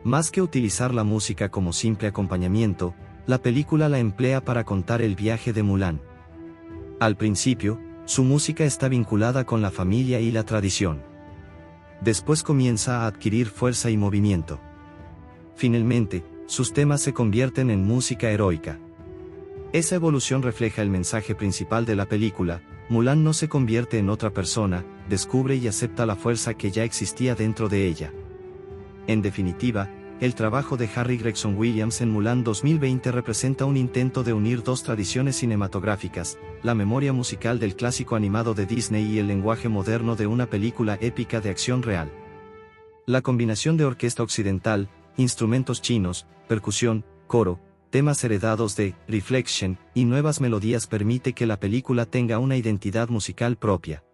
Más que utilizar la música como simple acompañamiento, la película la emplea para contar el viaje de Mulan. Al principio, su música está vinculada con la familia y la tradición. Después comienza a adquirir fuerza y movimiento. Finalmente, sus temas se convierten en música heroica. Esa evolución refleja el mensaje principal de la película: Mulan no se convierte en otra persona, descubre y acepta la fuerza que ya existía dentro de ella. En definitiva, el trabajo de Harry Gregson Williams en Mulan 2020 representa un intento de unir dos tradiciones cinematográficas, la memoria musical del clásico animado de Disney y el lenguaje moderno de una película épica de acción real. La combinación de orquesta occidental, instrumentos chinos, percusión, coro, temas heredados de Reflection y nuevas melodías permite que la película tenga una identidad musical propia.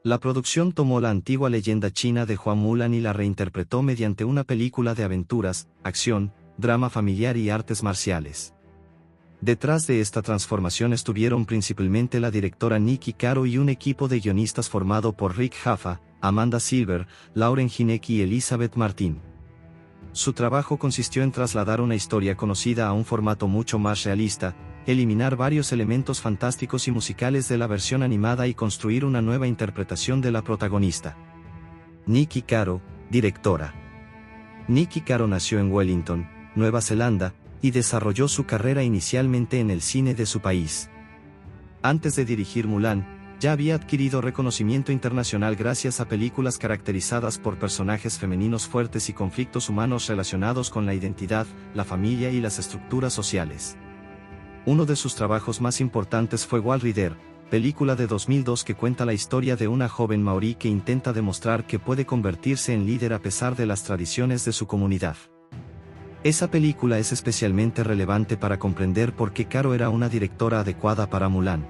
La producción tomó la antigua leyenda china de Hua Mulan y la reinterpretó mediante una película de aventuras, acción, drama familiar y artes marciales. Detrás de esta transformación estuvieron principalmente la directora Nikki Caro y un equipo de guionistas formado por Rick Jaffa, Amanda Silver, Lauren Hineke y Elizabeth Martin. Su trabajo consistió en trasladar una historia conocida a un formato mucho más realista, eliminar varios elementos fantásticos y musicales de la versión animada y construir una nueva interpretación de la protagonista. Nikki Caro, directora. Nikki Caro nació en Wellington, Nueva Zelanda, y desarrolló su carrera inicialmente en el cine de su país. Antes de dirigir Mulan, ya había adquirido reconocimiento internacional gracias a películas caracterizadas por personajes femeninos fuertes y conflictos humanos relacionados con la identidad, la familia y las estructuras sociales. Uno de sus trabajos más importantes fue Wall Rider, película de 2002 que cuenta la historia de una joven maorí que intenta demostrar que puede convertirse en líder a pesar de las tradiciones de su comunidad. Esa película es especialmente relevante para comprender por qué Caro era una directora adecuada para Mulan.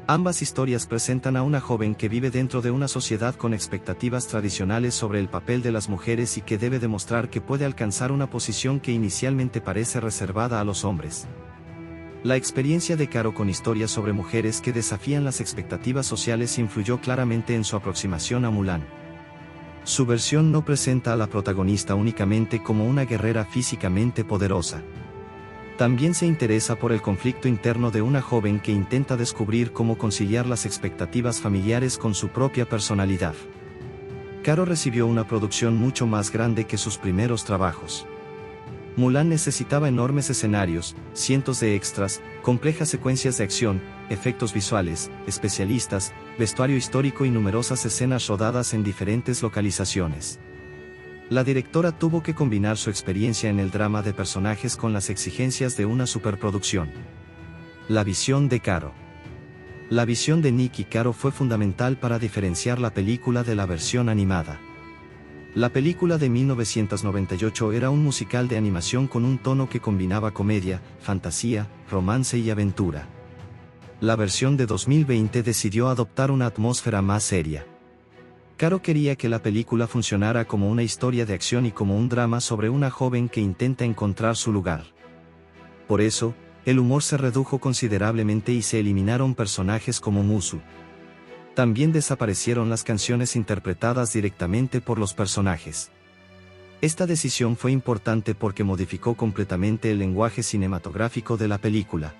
Ambas historias presentan a una joven que vive dentro de una sociedad con expectativas tradicionales sobre el papel de las mujeres y que debe demostrar que puede alcanzar una posición que inicialmente parece reservada a los hombres. La experiencia de Caro con historias sobre mujeres que desafían las expectativas sociales influyó claramente en su aproximación a Mulan. Su versión no presenta a la protagonista únicamente como una guerrera físicamente poderosa. También se interesa por el conflicto interno de una joven que intenta descubrir cómo conciliar las expectativas familiares con su propia personalidad. Caro recibió una producción mucho más grande que sus primeros trabajos. Mulan necesitaba enormes escenarios, cientos de extras, complejas secuencias de acción, efectos visuales, especialistas, vestuario histórico y numerosas escenas rodadas en diferentes localizaciones. La directora tuvo que combinar su experiencia en el drama de personajes con las exigencias de una superproducción. La visión de Caro. La visión de Nikki Caro fue fundamental para diferenciar la película de la versión animada. La película de 1998 era un musical de animación con un tono que combinaba comedia, fantasía, romance y aventura. La versión de 2020 decidió adoptar una atmósfera más seria. Caro quería que la película funcionara como una historia de acción y como un drama sobre una joven que intenta encontrar su lugar. Por eso, el humor se redujo considerablemente y se eliminaron personajes como Mushu. También desaparecieron las canciones interpretadas directamente por los personajes. Esta decisión fue importante porque modificó completamente el lenguaje cinematográfico de la película.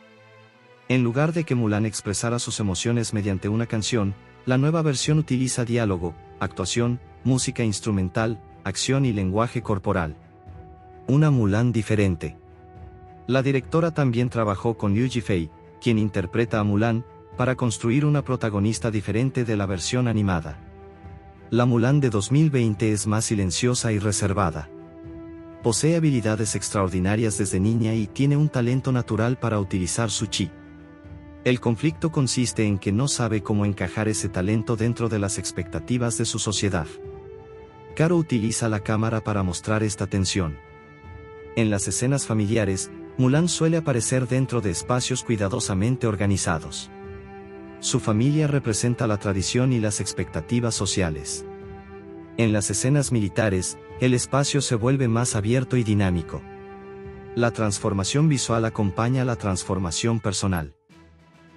En lugar de que Mulan expresara sus emociones mediante una canción, la nueva versión utiliza diálogo, actuación, música instrumental, acción y lenguaje corporal. Una Mulan diferente. La directora también trabajó con Liu Yifei, quien interpreta a Mulan, para construir una protagonista diferente de la versión animada. La Mulan de 2020 es más silenciosa y reservada. Posee habilidades extraordinarias desde niña y tiene un talento natural para utilizar su chi. El conflicto consiste en que no sabe cómo encajar ese talento dentro de las expectativas de su sociedad. Caro utiliza la cámara para mostrar esta tensión. En las escenas familiares, Mulan suele aparecer dentro de espacios cuidadosamente organizados. Su familia representa la tradición y las expectativas sociales. En las escenas militares, el espacio se vuelve más abierto y dinámico. La transformación visual acompaña la transformación personal.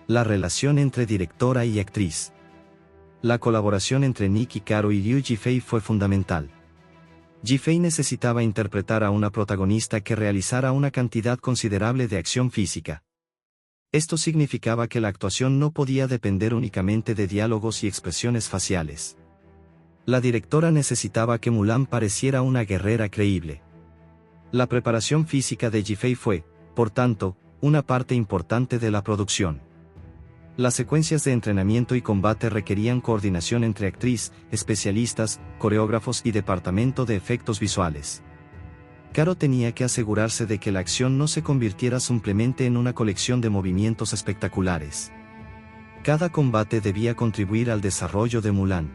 La relación entre directora y actriz. La colaboración entre Nick y Caro y Liu Yifei fue fundamental. Yifei necesitaba interpretar a una protagonista que realizara una cantidad considerable de acción física. Esto significaba que la actuación no podía depender únicamente de diálogos y expresiones faciales. La directora necesitaba que Mulan pareciera una guerrera creíble. La preparación física de Yifei fue, por tanto, una parte importante de la producción. Las secuencias de entrenamiento y combate requerían coordinación entre actriz, especialistas, coreógrafos y departamento de efectos visuales. Caro tenía que asegurarse de que la acción no se convirtiera simplemente en una colección de movimientos espectaculares. Cada combate debía contribuir al desarrollo de Mulan.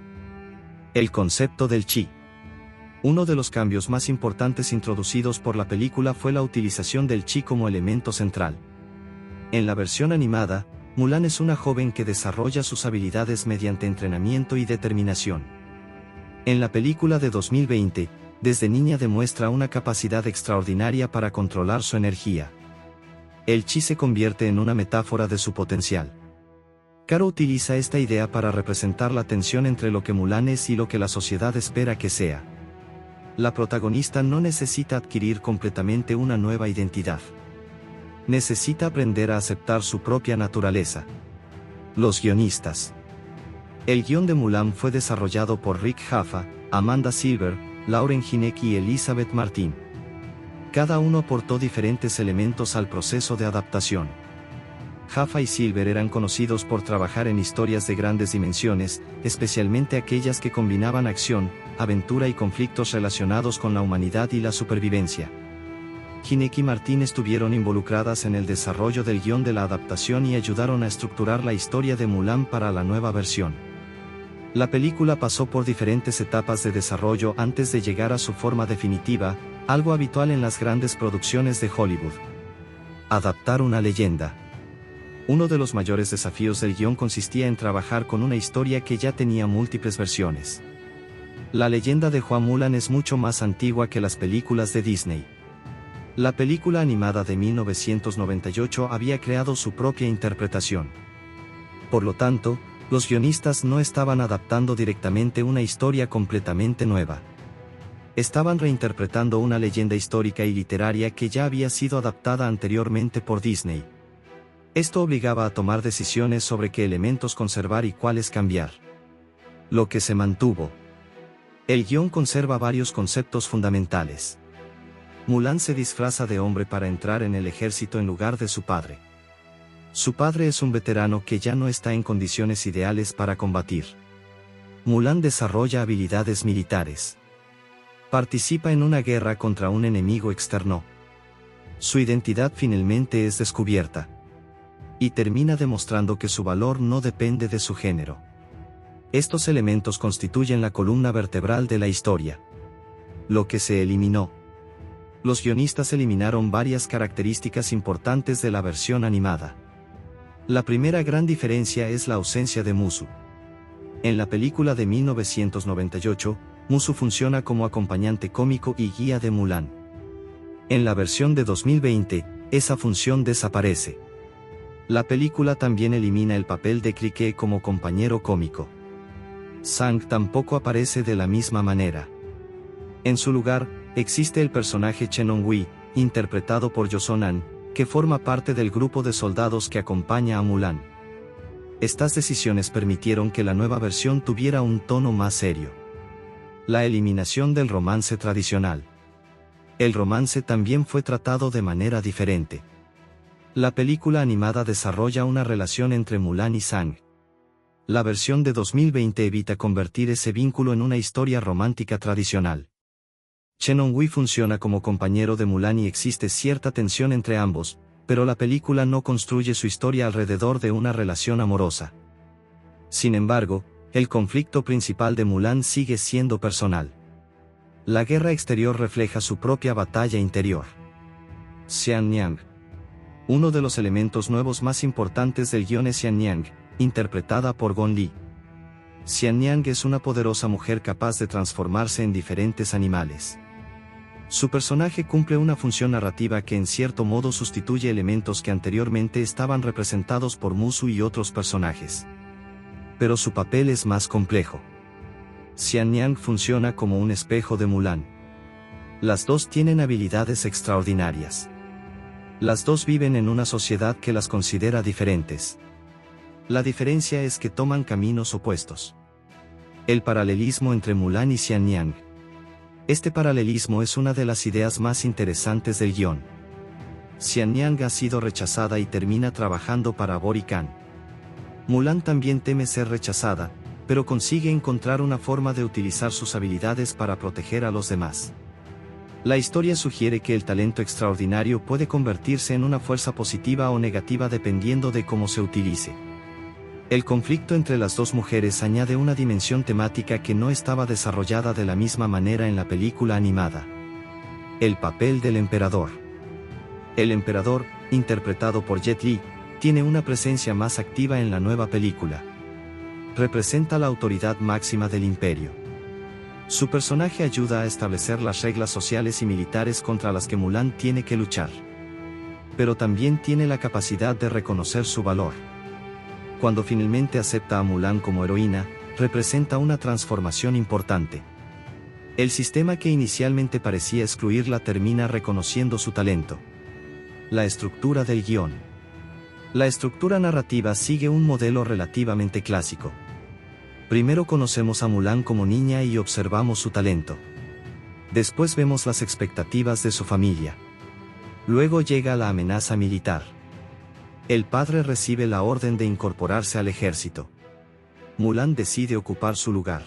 El concepto del chi. Uno de los cambios más importantes introducidos por la película fue la utilización del chi como elemento central. En la versión animada, Mulan es una joven que desarrolla sus habilidades mediante entrenamiento y determinación. En la película de 2020, desde niña demuestra una capacidad extraordinaria para controlar su energía. El chi se convierte en una metáfora de su potencial. Caro utiliza esta idea para representar la tensión entre lo que Mulan es y lo que la sociedad espera que sea. La protagonista no necesita adquirir completamente una nueva identidad. Necesita aprender a aceptar su propia naturaleza. Los guionistas. El guión de Mulan fue desarrollado por Rick Jaffa, Amanda Silver, Lauren Hinek y Elizabeth Martin. Cada uno aportó diferentes elementos al proceso de adaptación. Jaffa y Silver eran conocidos por trabajar en historias de grandes dimensiones, especialmente aquellas que combinaban acción, aventura y conflictos relacionados con la humanidad y la supervivencia. Hinek y Martin estuvieron involucradas en el desarrollo del guión de la adaptación y ayudaron a estructurar la historia de Mulan para la nueva versión. La película pasó por diferentes etapas de desarrollo antes de llegar a su forma definitiva, algo habitual en las grandes producciones de Hollywood. Adaptar una leyenda. Uno de los mayores desafíos del guión consistía en trabajar con una historia que ya tenía múltiples versiones. La leyenda de Hua Mulan es mucho más antigua que las películas de Disney. La película animada de 1998 había creado su propia interpretación. Por lo tanto, los guionistas no estaban adaptando directamente una historia completamente nueva. Estaban reinterpretando una leyenda histórica y literaria que ya había sido adaptada anteriormente por Disney. Esto obligaba a tomar decisiones sobre qué elementos conservar y cuáles cambiar. Lo que se mantuvo. El guión conserva varios conceptos fundamentales. Mulan se disfraza de hombre para entrar en el ejército en lugar de su padre. Su padre es un veterano que ya no está en condiciones ideales para combatir. Mulan desarrolla habilidades militares. Participa en una guerra contra un enemigo externo. Su identidad finalmente es descubierta. Y termina demostrando que su valor no depende de su género. Estos elementos constituyen la columna vertebral de la historia. Lo que se eliminó. Los guionistas eliminaron varias características importantes de la versión animada. La primera gran diferencia es la ausencia de Mushu. En la película de 1998, Mushu funciona como acompañante cómico y guía de Mulan. En la versión de 2020, esa función desaparece. La película también elimina el papel de Cricket como compañero cómico. Sang tampoco aparece de la misma manera. En su lugar, Existe el personaje Chen Honghui, interpretado por Jo Son-an, que forma parte del grupo de soldados que acompaña a Mulan. Estas decisiones permitieron que la nueva versión tuviera un tono más serio. La eliminación del romance tradicional. El romance también fue tratado de manera diferente. La película animada desarrolla una relación entre Mulan y Sang. La versión de 2020 evita convertir ese vínculo en una historia romántica tradicional. Chen Honghui funciona como compañero de Mulan y existe cierta tensión entre ambos, pero la película no construye su historia alrededor de una relación amorosa. Sin embargo, el conflicto principal de Mulan sigue siendo personal. La guerra exterior refleja su propia batalla interior. Xianniang. Uno de los elementos nuevos más importantes del guion es Xianniang, interpretada por Gong Li. Xianniang es una poderosa mujer capaz de transformarse en diferentes animales. Su personaje cumple una función narrativa que en cierto modo sustituye elementos que anteriormente estaban representados por Mushu y otros personajes. Pero su papel es más complejo. Xianniang funciona como un espejo de Mulan. Las dos tienen habilidades extraordinarias. Las dos viven en una sociedad que las considera diferentes. La diferencia es que toman caminos opuestos. El paralelismo entre Mulan y Xianniang. Este paralelismo es una de las ideas más interesantes del guión. Xianniang ha sido rechazada y termina trabajando para Bori Khan. Mulan también teme ser rechazada, pero consigue encontrar una forma de utilizar sus habilidades para proteger a los demás. La historia sugiere que el talento extraordinario puede convertirse en una fuerza positiva o negativa dependiendo de cómo se utilice. El conflicto entre las dos mujeres añade una dimensión temática que no estaba desarrollada de la misma manera en la película animada. El papel del emperador. El emperador, interpretado por Jet Li, tiene una presencia más activa en la nueva película. Representa la autoridad máxima del imperio. Su personaje ayuda a establecer las reglas sociales y militares contra las que Mulan tiene que luchar. Pero también tiene la capacidad de reconocer su valor. Cuando finalmente acepta a Mulan como heroína, representa una transformación importante. El sistema que inicialmente parecía excluirla termina reconociendo su talento. La estructura del guión. La estructura narrativa sigue un modelo relativamente clásico. Primero conocemos a Mulan como niña y observamos su talento. Después vemos las expectativas de su familia. Luego llega la amenaza militar. El padre recibe la orden de incorporarse al ejército. Mulan decide ocupar su lugar.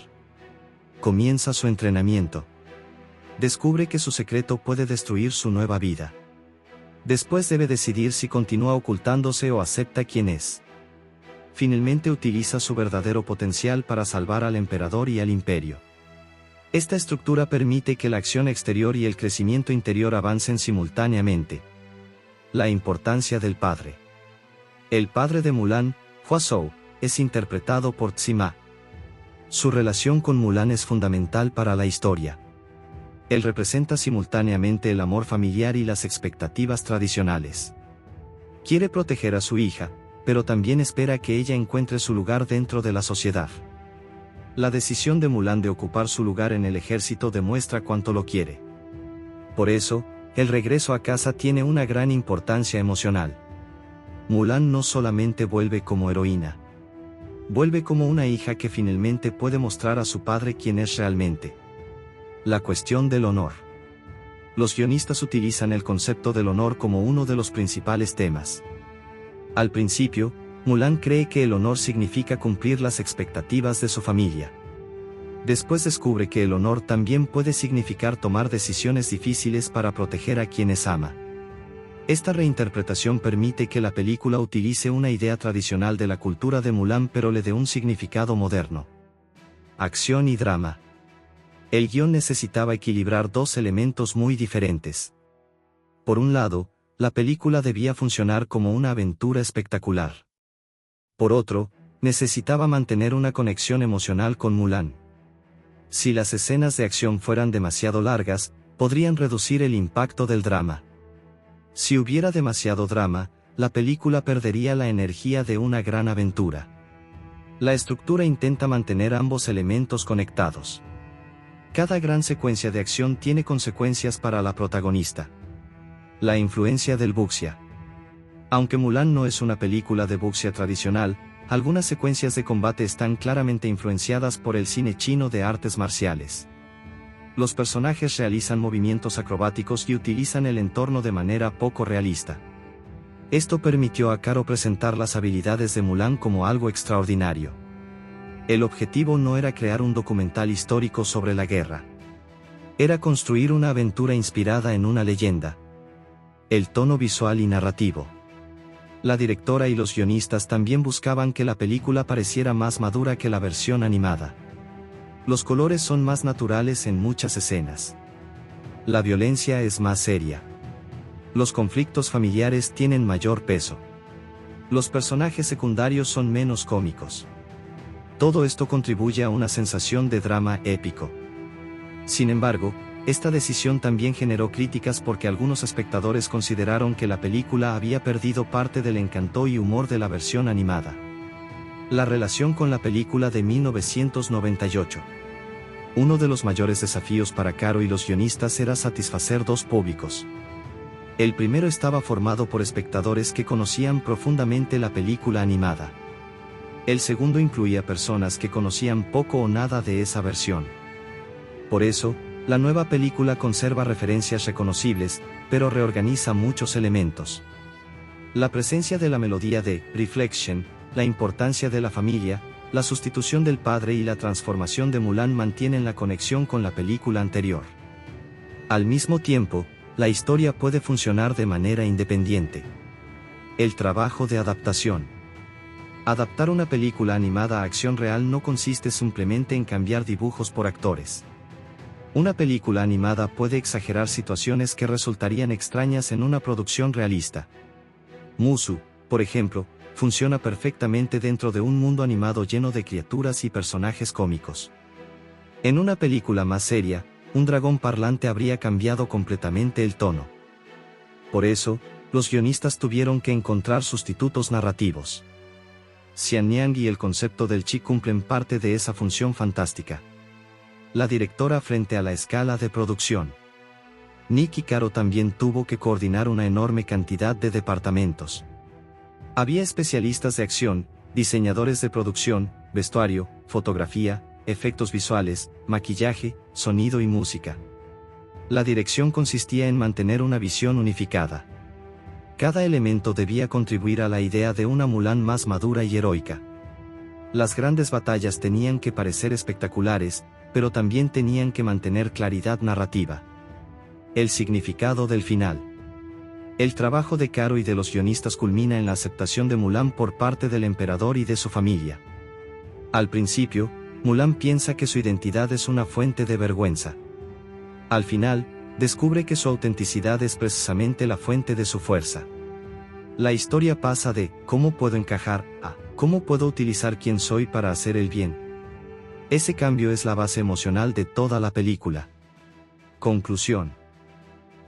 Comienza su entrenamiento. Descubre que su secreto puede destruir su nueva vida. Después debe decidir si continúa ocultándose o acepta quién es. Finalmente utiliza su verdadero potencial para salvar al emperador y al imperio. Esta estructura permite que la acción exterior y el crecimiento interior avancen simultáneamente. La importancia del padre. El padre de Mulan, Hua Shou, es interpretado por Sima. Su relación con Mulan es fundamental para la historia. Él representa simultáneamente el amor familiar y las expectativas tradicionales. Quiere proteger a su hija, pero también espera que ella encuentre su lugar dentro de la sociedad. La decisión de Mulan de ocupar su lugar en el ejército demuestra cuánto lo quiere. Por eso, el regreso a casa tiene una gran importancia emocional. Mulan no solamente vuelve como heroína. Vuelve como una hija que finalmente puede mostrar a su padre quién es realmente. La cuestión del honor. Los guionistas utilizan el concepto del honor como uno de los principales temas. Al principio, Mulan cree que el honor significa cumplir las expectativas de su familia. Después descubre que el honor también puede significar tomar decisiones difíciles para proteger a quienes ama. Esta reinterpretación permite que la película utilice una idea tradicional de la cultura de Mulan pero le dé un significado moderno. Acción y drama. El guión necesitaba equilibrar dos elementos muy diferentes. Por un lado, la película debía funcionar como una aventura espectacular. Por otro, necesitaba mantener una conexión emocional con Mulan. Si las escenas de acción fueran demasiado largas, podrían reducir el impacto del drama. Si hubiera demasiado drama, la película perdería la energía de una gran aventura. La estructura intenta mantener ambos elementos conectados. Cada gran secuencia de acción tiene consecuencias para la protagonista. La influencia del wuxia. Aunque Mulan no es una película de wuxia tradicional, algunas secuencias de combate están claramente influenciadas por el cine chino de artes marciales. Los personajes realizan movimientos acrobáticos y utilizan el entorno de manera poco realista. Esto permitió a Caro presentar las habilidades de Mulan como algo extraordinario. El objetivo no era crear un documental histórico sobre la guerra. Era construir una aventura inspirada en una leyenda. El tono visual y narrativo. La directora y los guionistas también buscaban que la película pareciera más madura que la versión animada. Los colores son más naturales en muchas escenas. La violencia es más seria. Los conflictos familiares tienen mayor peso. Los personajes secundarios son menos cómicos. Todo esto contribuye a una sensación de drama épico. Sin embargo, esta decisión también generó críticas porque algunos espectadores consideraron que la película había perdido parte del encanto y humor de la versión animada. La relación con la película de 1998. Uno de los mayores desafíos para Caro y los guionistas era satisfacer dos públicos. El primero estaba formado por espectadores que conocían profundamente la película animada. El segundo incluía personas que conocían poco o nada de esa versión. Por eso, la nueva película conserva referencias reconocibles, pero reorganiza muchos elementos. La presencia de la melodía de Reflection, la importancia de la familia, la sustitución del padre y la transformación de Mulan mantienen la conexión con la película anterior. Al mismo tiempo, la historia puede funcionar de manera independiente. El trabajo de adaptación. Adaptar una película animada a acción real no consiste simplemente en cambiar dibujos por actores. Una película animada puede exagerar situaciones que resultarían extrañas en una producción realista. Mushu, por ejemplo, funciona perfectamente dentro de un mundo animado lleno de criaturas y personajes cómicos. En una película más seria, un dragón parlante habría cambiado completamente el tono. Por eso, los guionistas tuvieron que encontrar sustitutos narrativos. Xian Niang y el concepto del chi cumplen parte de esa función fantástica. La directora frente a la escala de producción. Nick y Caro también tuvo que coordinar una enorme cantidad de departamentos. Había especialistas de acción, diseñadores de producción, vestuario, fotografía, efectos visuales, maquillaje, sonido y música. La dirección consistía en mantener una visión unificada. Cada elemento debía contribuir a la idea de una Mulan más madura y heroica. Las grandes batallas tenían que parecer espectaculares, pero también tenían que mantener claridad narrativa. El significado del final. El trabajo de Caro y de los guionistas culmina en la aceptación de Mulan por parte del emperador y de su familia. Al principio, Mulan piensa que su identidad es una fuente de vergüenza. Al final, descubre que su autenticidad es precisamente la fuente de su fuerza. La historia pasa de ¿cómo puedo encajar? A ¿cómo puedo utilizar quién soy para hacer el bien? Ese cambio es la base emocional de toda la película. Conclusión.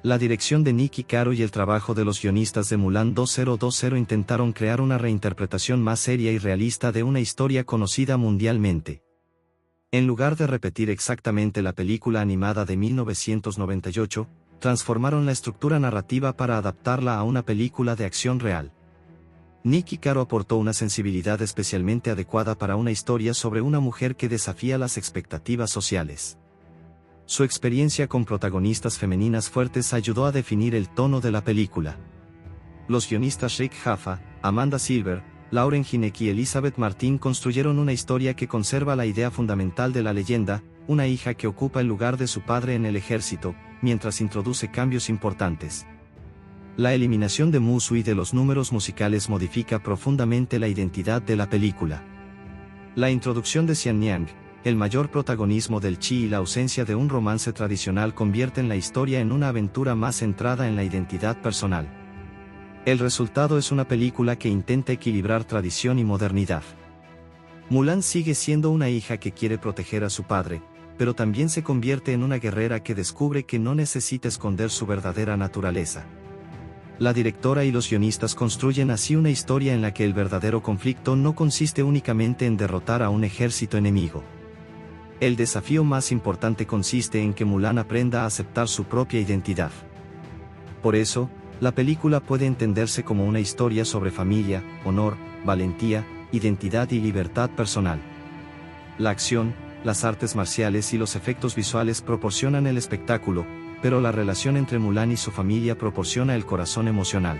La dirección de Nick y Caro y el trabajo de los guionistas de Mulan 2020 intentaron crear una reinterpretación más seria y realista de una historia conocida mundialmente. En lugar de repetir exactamente la película animada de 1998, transformaron la estructura narrativa para adaptarla a una película de acción real. Nick y Caro aportó una sensibilidad especialmente adecuada para una historia sobre una mujer que desafía las expectativas sociales. Su experiencia con protagonistas femeninas fuertes ayudó a definir el tono de la película. Los guionistas Rick Jaffa, Amanda Silver, Lauren Hynek y Elizabeth Martin construyeron una historia que conserva la idea fundamental de la leyenda, una hija que ocupa el lugar de su padre en el ejército, mientras introduce cambios importantes. La eliminación de Mushu y de los números musicales modifica profundamente la identidad de la película. La introducción de Xian Niang, el mayor protagonismo del chi y la ausencia de un romance tradicional convierten la historia en una aventura más centrada en la identidad personal. El resultado es una película que intenta equilibrar tradición y modernidad. Mulan sigue siendo una hija que quiere proteger a su padre, pero también se convierte en una guerrera que descubre que no necesita esconder su verdadera naturaleza. La directora y los guionistas construyen así una historia en la que el verdadero conflicto no consiste únicamente en derrotar a un ejército enemigo. El desafío más importante consiste en que Mulan aprenda a aceptar su propia identidad. Por eso, la película puede entenderse como una historia sobre familia, honor, valentía, identidad y libertad personal. La acción, las artes marciales y los efectos visuales proporcionan el espectáculo, pero la relación entre Mulan y su familia proporciona el corazón emocional.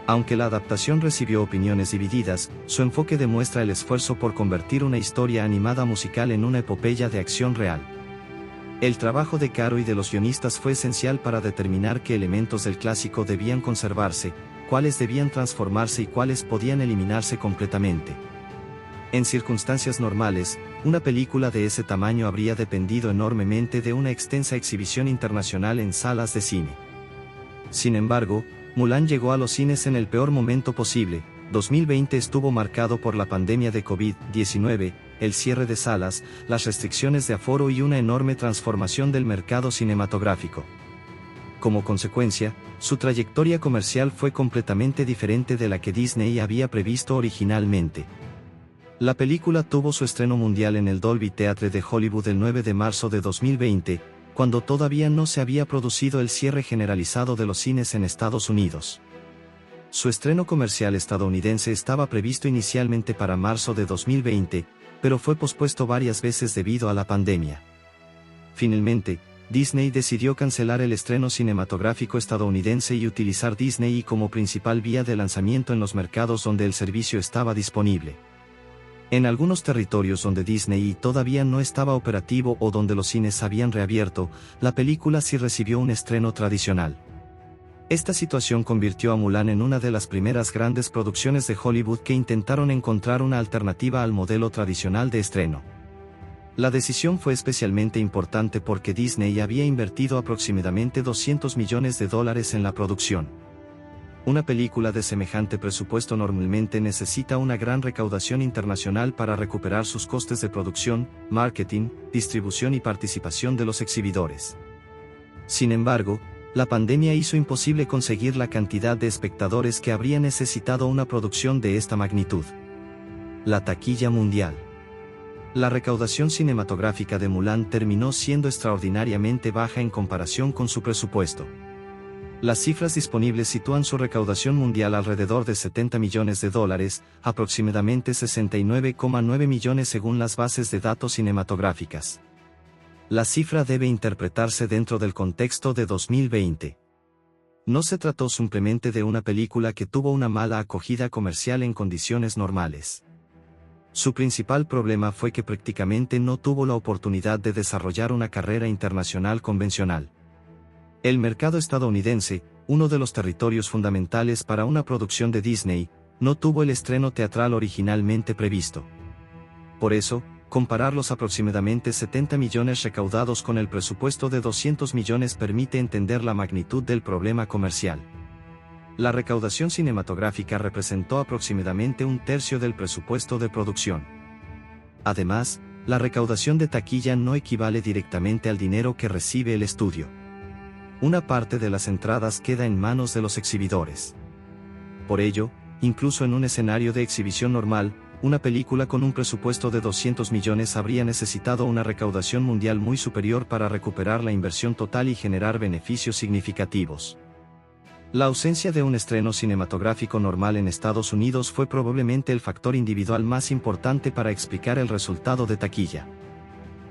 Aunque la adaptación recibió opiniones divididas, su enfoque demuestra el esfuerzo por convertir una historia animada musical en una epopeya de acción real. El trabajo de Caro y de los guionistas fue esencial para determinar qué elementos del clásico debían conservarse, cuáles debían transformarse y cuáles podían eliminarse completamente. En circunstancias normales, una película de ese tamaño habría dependido enormemente de una extensa exhibición internacional en salas de cine. Sin embargo, Mulan llegó a los cines en el peor momento posible. 2020 estuvo marcado por la pandemia de COVID-19, el cierre de salas, las restricciones de aforo y una enorme transformación del mercado cinematográfico. Como consecuencia, su trayectoria comercial fue completamente diferente de la que Disney había previsto originalmente. La película tuvo su estreno mundial en el Dolby Theatre de Hollywood el 9 de marzo de 2020, cuando todavía no se había producido el cierre generalizado de los cines en Estados Unidos. Su estreno comercial estadounidense estaba previsto inicialmente para marzo de 2020, pero fue pospuesto varias veces debido a la pandemia. Finalmente, Disney decidió cancelar el estreno cinematográfico estadounidense y utilizar Disney como principal vía de lanzamiento en los mercados donde el servicio estaba disponible. En algunos territorios donde Disney todavía no estaba operativo o donde los cines habían reabierto, la película sí recibió un estreno tradicional. Esta situación convirtió a Mulan en una de las primeras grandes producciones de Hollywood que intentaron encontrar una alternativa al modelo tradicional de estreno. La decisión fue especialmente importante porque Disney había invertido aproximadamente $200 millones en la producción. Una película de semejante presupuesto normalmente necesita una gran recaudación internacional para recuperar sus costes de producción, marketing, distribución y participación de los exhibidores. Sin embargo, la pandemia hizo imposible conseguir la cantidad de espectadores que habría necesitado una producción de esta magnitud. La taquilla mundial. La recaudación cinematográfica de Mulan terminó siendo extraordinariamente baja en comparación con su presupuesto. Las cifras disponibles sitúan su recaudación mundial alrededor de $70 millones, aproximadamente 69,9 millones según las bases de datos cinematográficas. La cifra debe interpretarse dentro del contexto de 2020. No se trató simplemente de una película que tuvo una mala acogida comercial en condiciones normales. Su principal problema fue que prácticamente no tuvo la oportunidad de desarrollar una carrera internacional convencional. El mercado estadounidense, uno de los territorios fundamentales para una producción de Disney, no tuvo el estreno teatral originalmente previsto. Por eso, comparar los aproximadamente 70 millones recaudados con el presupuesto de 200 millones permite entender la magnitud del problema comercial. La recaudación cinematográfica representó aproximadamente un tercio del presupuesto de producción. Además, la recaudación de taquilla no equivale directamente al dinero que recibe el estudio. Una parte de las entradas queda en manos de los exhibidores. Por ello, incluso en un escenario de exhibición normal, una película con un presupuesto de 200 millones habría necesitado una recaudación mundial muy superior para recuperar la inversión total y generar beneficios significativos. La ausencia de un estreno cinematográfico normal en Estados Unidos fue probablemente el factor individual más importante para explicar el resultado de taquilla.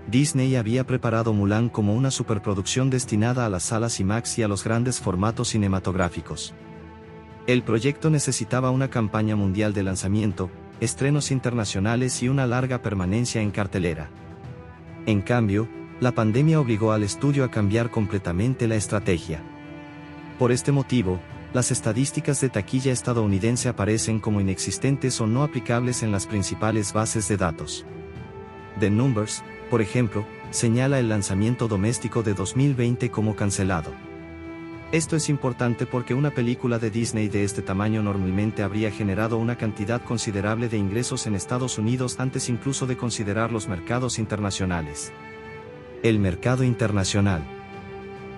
Disney había preparado Mulan como una superproducción destinada a las salas IMAX y a los grandes formatos cinematográficos. El proyecto necesitaba una campaña mundial de lanzamiento, estrenos internacionales y una larga permanencia en cartelera. En cambio, la pandemia obligó al estudio a cambiar completamente la estrategia. Por este motivo, las estadísticas de taquilla estadounidense aparecen como inexistentes o no aplicables en las principales bases de datos. The Numbers, por ejemplo, señala el lanzamiento doméstico de 2020 como cancelado. Esto es importante porque una película de Disney de este tamaño normalmente habría generado una cantidad considerable de ingresos en Estados Unidos antes incluso de considerar los mercados internacionales. El mercado internacional.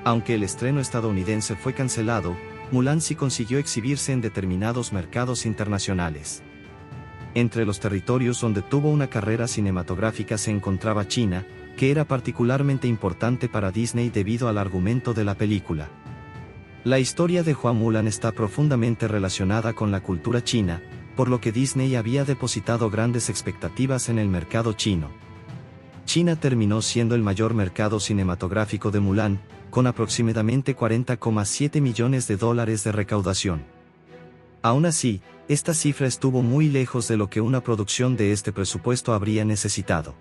Aunque el estreno estadounidense fue cancelado, Mulan sí consiguió exhibirse en determinados mercados internacionales. Entre los territorios donde tuvo una carrera cinematográfica se encontraba China, que era particularmente importante para Disney debido al argumento de la película. La historia de Hua Mulan está profundamente relacionada con la cultura china, por lo que Disney había depositado grandes expectativas en el mercado chino. China terminó siendo el mayor mercado cinematográfico de Mulan, con aproximadamente $40,7 millones de recaudación. Aún así, esta cifra estuvo muy lejos de lo que una producción de este presupuesto habría necesitado.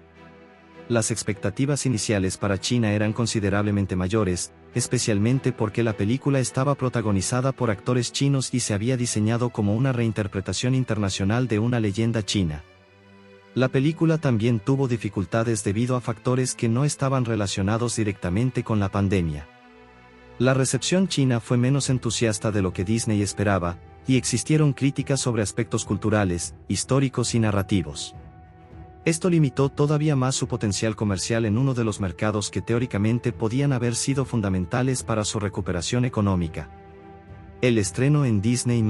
Las expectativas iniciales para China eran considerablemente mayores, especialmente porque la película estaba protagonizada por actores chinos y se había diseñado como una reinterpretación internacional de una leyenda china. La película también tuvo dificultades debido a factores que no estaban relacionados directamente con la pandemia. La recepción china fue menos entusiasta de lo que Disney esperaba, y existieron críticas sobre aspectos culturales, históricos y narrativos. Esto limitó todavía más su potencial comercial en uno de los mercados que teóricamente podían haber sido fundamentales para su recuperación económica. El estreno en Disney+.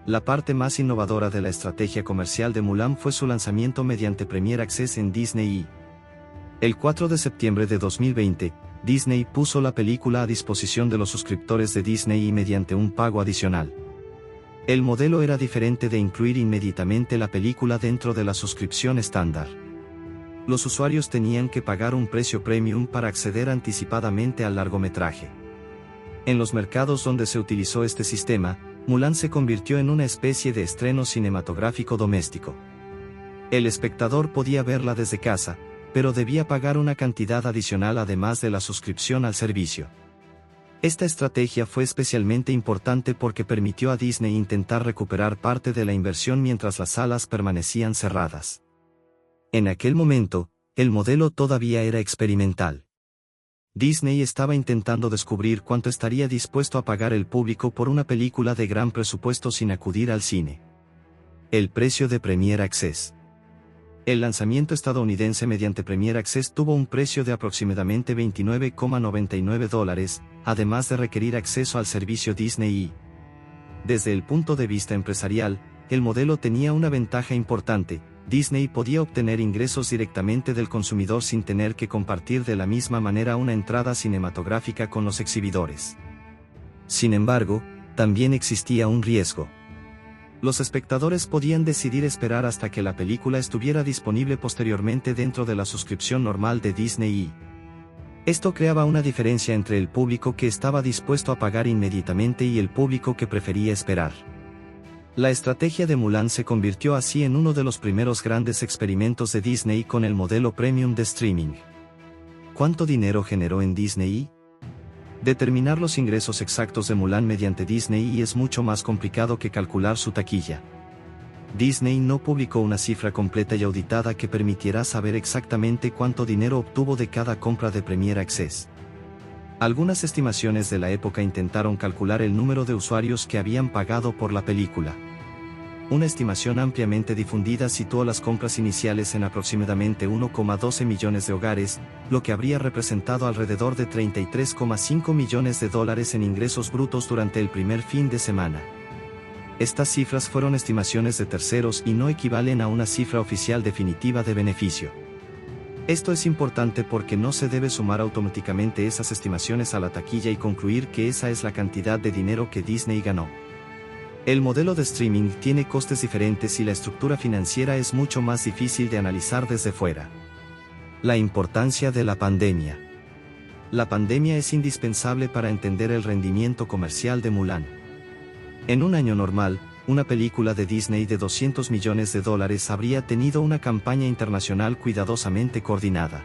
La parte más innovadora de la estrategia comercial de Mulan fue su lanzamiento mediante Premier Access en Disney. El 4 de septiembre de 2020, Disney puso la película a disposición de los suscriptores de Disney mediante un pago adicional. El modelo era diferente de incluir inmediatamente la película dentro de la suscripción estándar. Los usuarios tenían que pagar un precio premium para acceder anticipadamente al largometraje. En los mercados donde se utilizó este sistema, Mulan se convirtió en una especie de estreno cinematográfico doméstico. El espectador podía verla desde casa, pero debía pagar una cantidad adicional además de la suscripción al servicio. Esta estrategia fue especialmente importante porque permitió a Disney intentar recuperar parte de la inversión mientras las salas permanecían cerradas. En aquel momento, el modelo todavía era experimental. Disney estaba intentando descubrir cuánto estaría dispuesto a pagar el público por una película de gran presupuesto sin acudir al cine. El precio de Premier Access. El lanzamiento estadounidense mediante Premier Access tuvo un precio de aproximadamente $29,99, además de requerir acceso al servicio Disney. Desde el punto de vista empresarial, el modelo tenía una ventaja importante: Disney podía obtener ingresos directamente del consumidor sin tener que compartir de la misma manera una entrada cinematográfica con los exhibidores. Sin embargo, también existía un riesgo. Los espectadores podían decidir esperar hasta que la película estuviera disponible posteriormente dentro de la suscripción normal de Disney. Esto creaba una diferencia entre el público que estaba dispuesto a pagar inmediatamente y el público que prefería esperar. La estrategia de Mulan se convirtió así en uno de los primeros grandes experimentos de Disney con el modelo premium de streaming. ¿Cuánto dinero generó en Disney? Determinar los ingresos exactos de Mulan mediante Disney es mucho más complicado que calcular su taquilla. Disney no publicó una cifra completa y auditada que permitiera saber exactamente cuánto dinero obtuvo de cada compra de Premier Access. Algunas estimaciones de la época intentaron calcular el número de usuarios que habían pagado por la película. Una estimación ampliamente difundida situó las compras iniciales en aproximadamente 1,12 millones de hogares, lo que habría representado alrededor de $33,5 millones en ingresos brutos durante el primer fin de semana. Estas cifras fueron estimaciones de terceros y no equivalen a una cifra oficial definitiva de beneficio. Esto es importante porque no se debe sumar automáticamente esas estimaciones a la taquilla y concluir que esa es la cantidad de dinero que Disney ganó. El modelo de streaming tiene costes diferentes y la estructura financiera es mucho más difícil de analizar desde fuera. La importancia de la pandemia. La pandemia es indispensable para entender el rendimiento comercial de Mulan. En un año normal, una película de Disney de $200 millones habría tenido una campaña internacional cuidadosamente coordinada.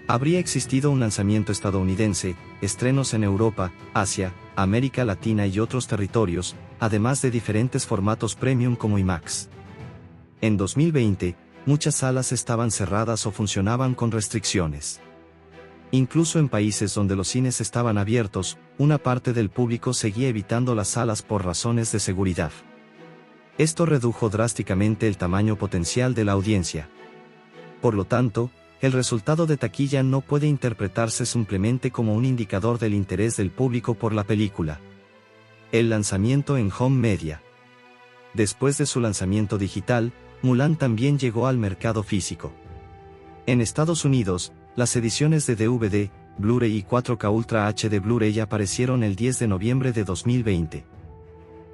Habría existido un lanzamiento estadounidense, estrenos en Europa, Asia, América Latina y otros territorios, además de diferentes formatos premium como IMAX. En 2020, muchas salas estaban cerradas o funcionaban con restricciones. Incluso en países donde los cines estaban abiertos, una parte del público seguía evitando las salas por razones de seguridad. Esto redujo drásticamente el tamaño potencial de la audiencia. Por lo tanto, el resultado de taquilla no puede interpretarse simplemente como un indicador del interés del público por la película. El lanzamiento en home media. Después de su lanzamiento digital, Mulan también llegó al mercado físico. En Estados Unidos, las ediciones de DVD, Blu-ray y 4K Ultra HD Blu-ray aparecieron el 10 de noviembre de 2020.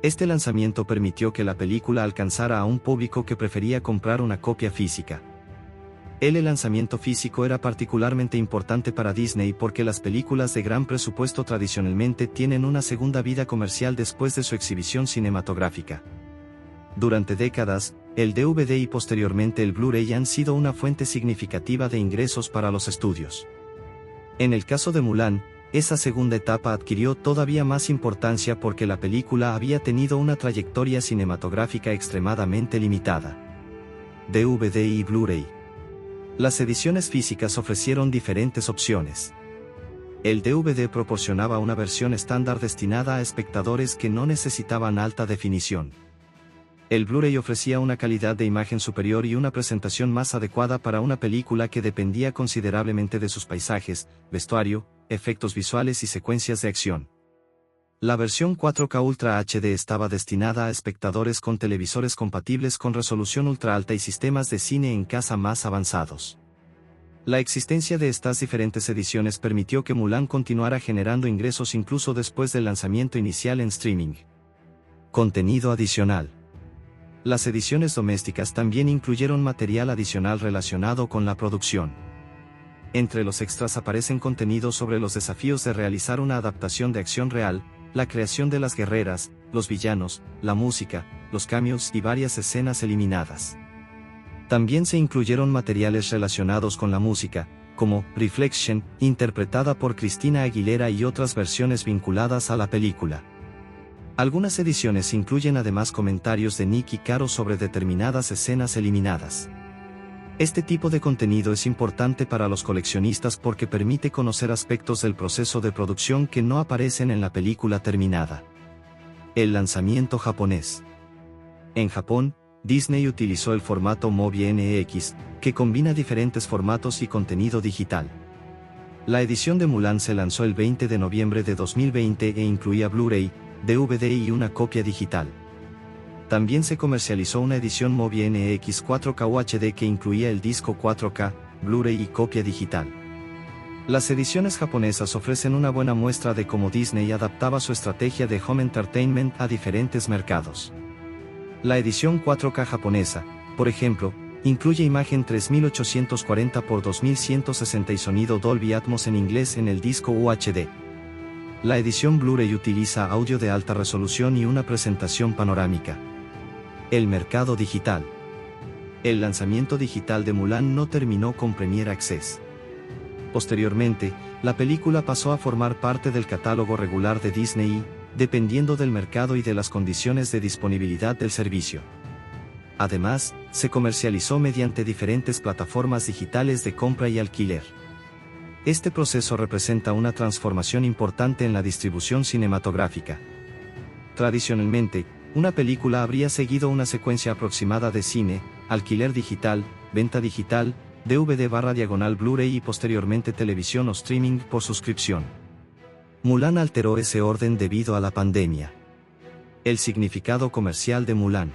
Este lanzamiento permitió que la película alcanzara a un público que prefería comprar una copia física. El lanzamiento físico era particularmente importante para Disney porque las películas de gran presupuesto tradicionalmente tienen una segunda vida comercial después de su exhibición cinematográfica. Durante décadas, el DVD y posteriormente el Blu-ray han sido una fuente significativa de ingresos para los estudios. En el caso de Mulan, esa segunda etapa adquirió todavía más importancia porque la película había tenido una trayectoria cinematográfica extremadamente limitada. DVD y Blu-ray. Las ediciones físicas ofrecieron diferentes opciones. El DVD proporcionaba una versión estándar destinada a espectadores que no necesitaban alta definición. El Blu-ray ofrecía una calidad de imagen superior y una presentación más adecuada para una película que dependía considerablemente de sus paisajes, vestuario, efectos visuales y secuencias de acción. La versión 4K Ultra HD estaba destinada a espectadores con televisores compatibles con resolución ultra alta y sistemas de cine en casa más avanzados. La existencia de estas diferentes ediciones permitió que Mulan continuara generando ingresos incluso después del lanzamiento inicial en streaming. Contenido adicional. Las ediciones domésticas también incluyeron material adicional relacionado con la producción. Entre los extras aparecen contenidos sobre los desafíos de realizar una adaptación de acción real, la creación de las guerreras, los villanos, la música, los cameos y varias escenas eliminadas. También se incluyeron materiales relacionados con la música, como Reflection, interpretada por Christina Aguilera y otras versiones vinculadas a la película. Algunas ediciones incluyen además comentarios de Nick y Caro sobre determinadas escenas eliminadas. Este tipo de contenido es importante para los coleccionistas porque permite conocer aspectos del proceso de producción que no aparecen en la película terminada. El lanzamiento japonés. En Japón, Disney utilizó el formato MOBI NX, que combina diferentes formatos y contenido digital. La edición de Mulan se lanzó el 20 de noviembre de 2020 e incluía Blu-ray, DVD y una copia digital. También se comercializó una edición MOBI NX 4K UHD que incluía el disco 4K, Blu-ray y copia digital. Las ediciones japonesas ofrecen una buena muestra de cómo Disney adaptaba su estrategia de home entertainment a diferentes mercados. La edición 4K japonesa, por ejemplo, incluye imagen 3840 x 2160 y sonido Dolby Atmos en inglés en el disco UHD. La edición Blu-ray utiliza audio de alta resolución y una presentación panorámica. El mercado digital. El lanzamiento digital de Mulan no terminó con Premier Access. Posteriormente, la película pasó a formar parte del catálogo regular de Disney y, dependiendo del mercado y de las condiciones de disponibilidad del servicio. Además, se comercializó mediante diferentes plataformas digitales de compra y alquiler. Este proceso representa una transformación importante en la distribución cinematográfica. Tradicionalmente, una película habría seguido una secuencia aproximada de cine, alquiler digital, venta digital, DVD/diagonal Blu-ray y posteriormente televisión o streaming por suscripción. Mulan alteró ese orden debido a la pandemia. El significado comercial de Mulan.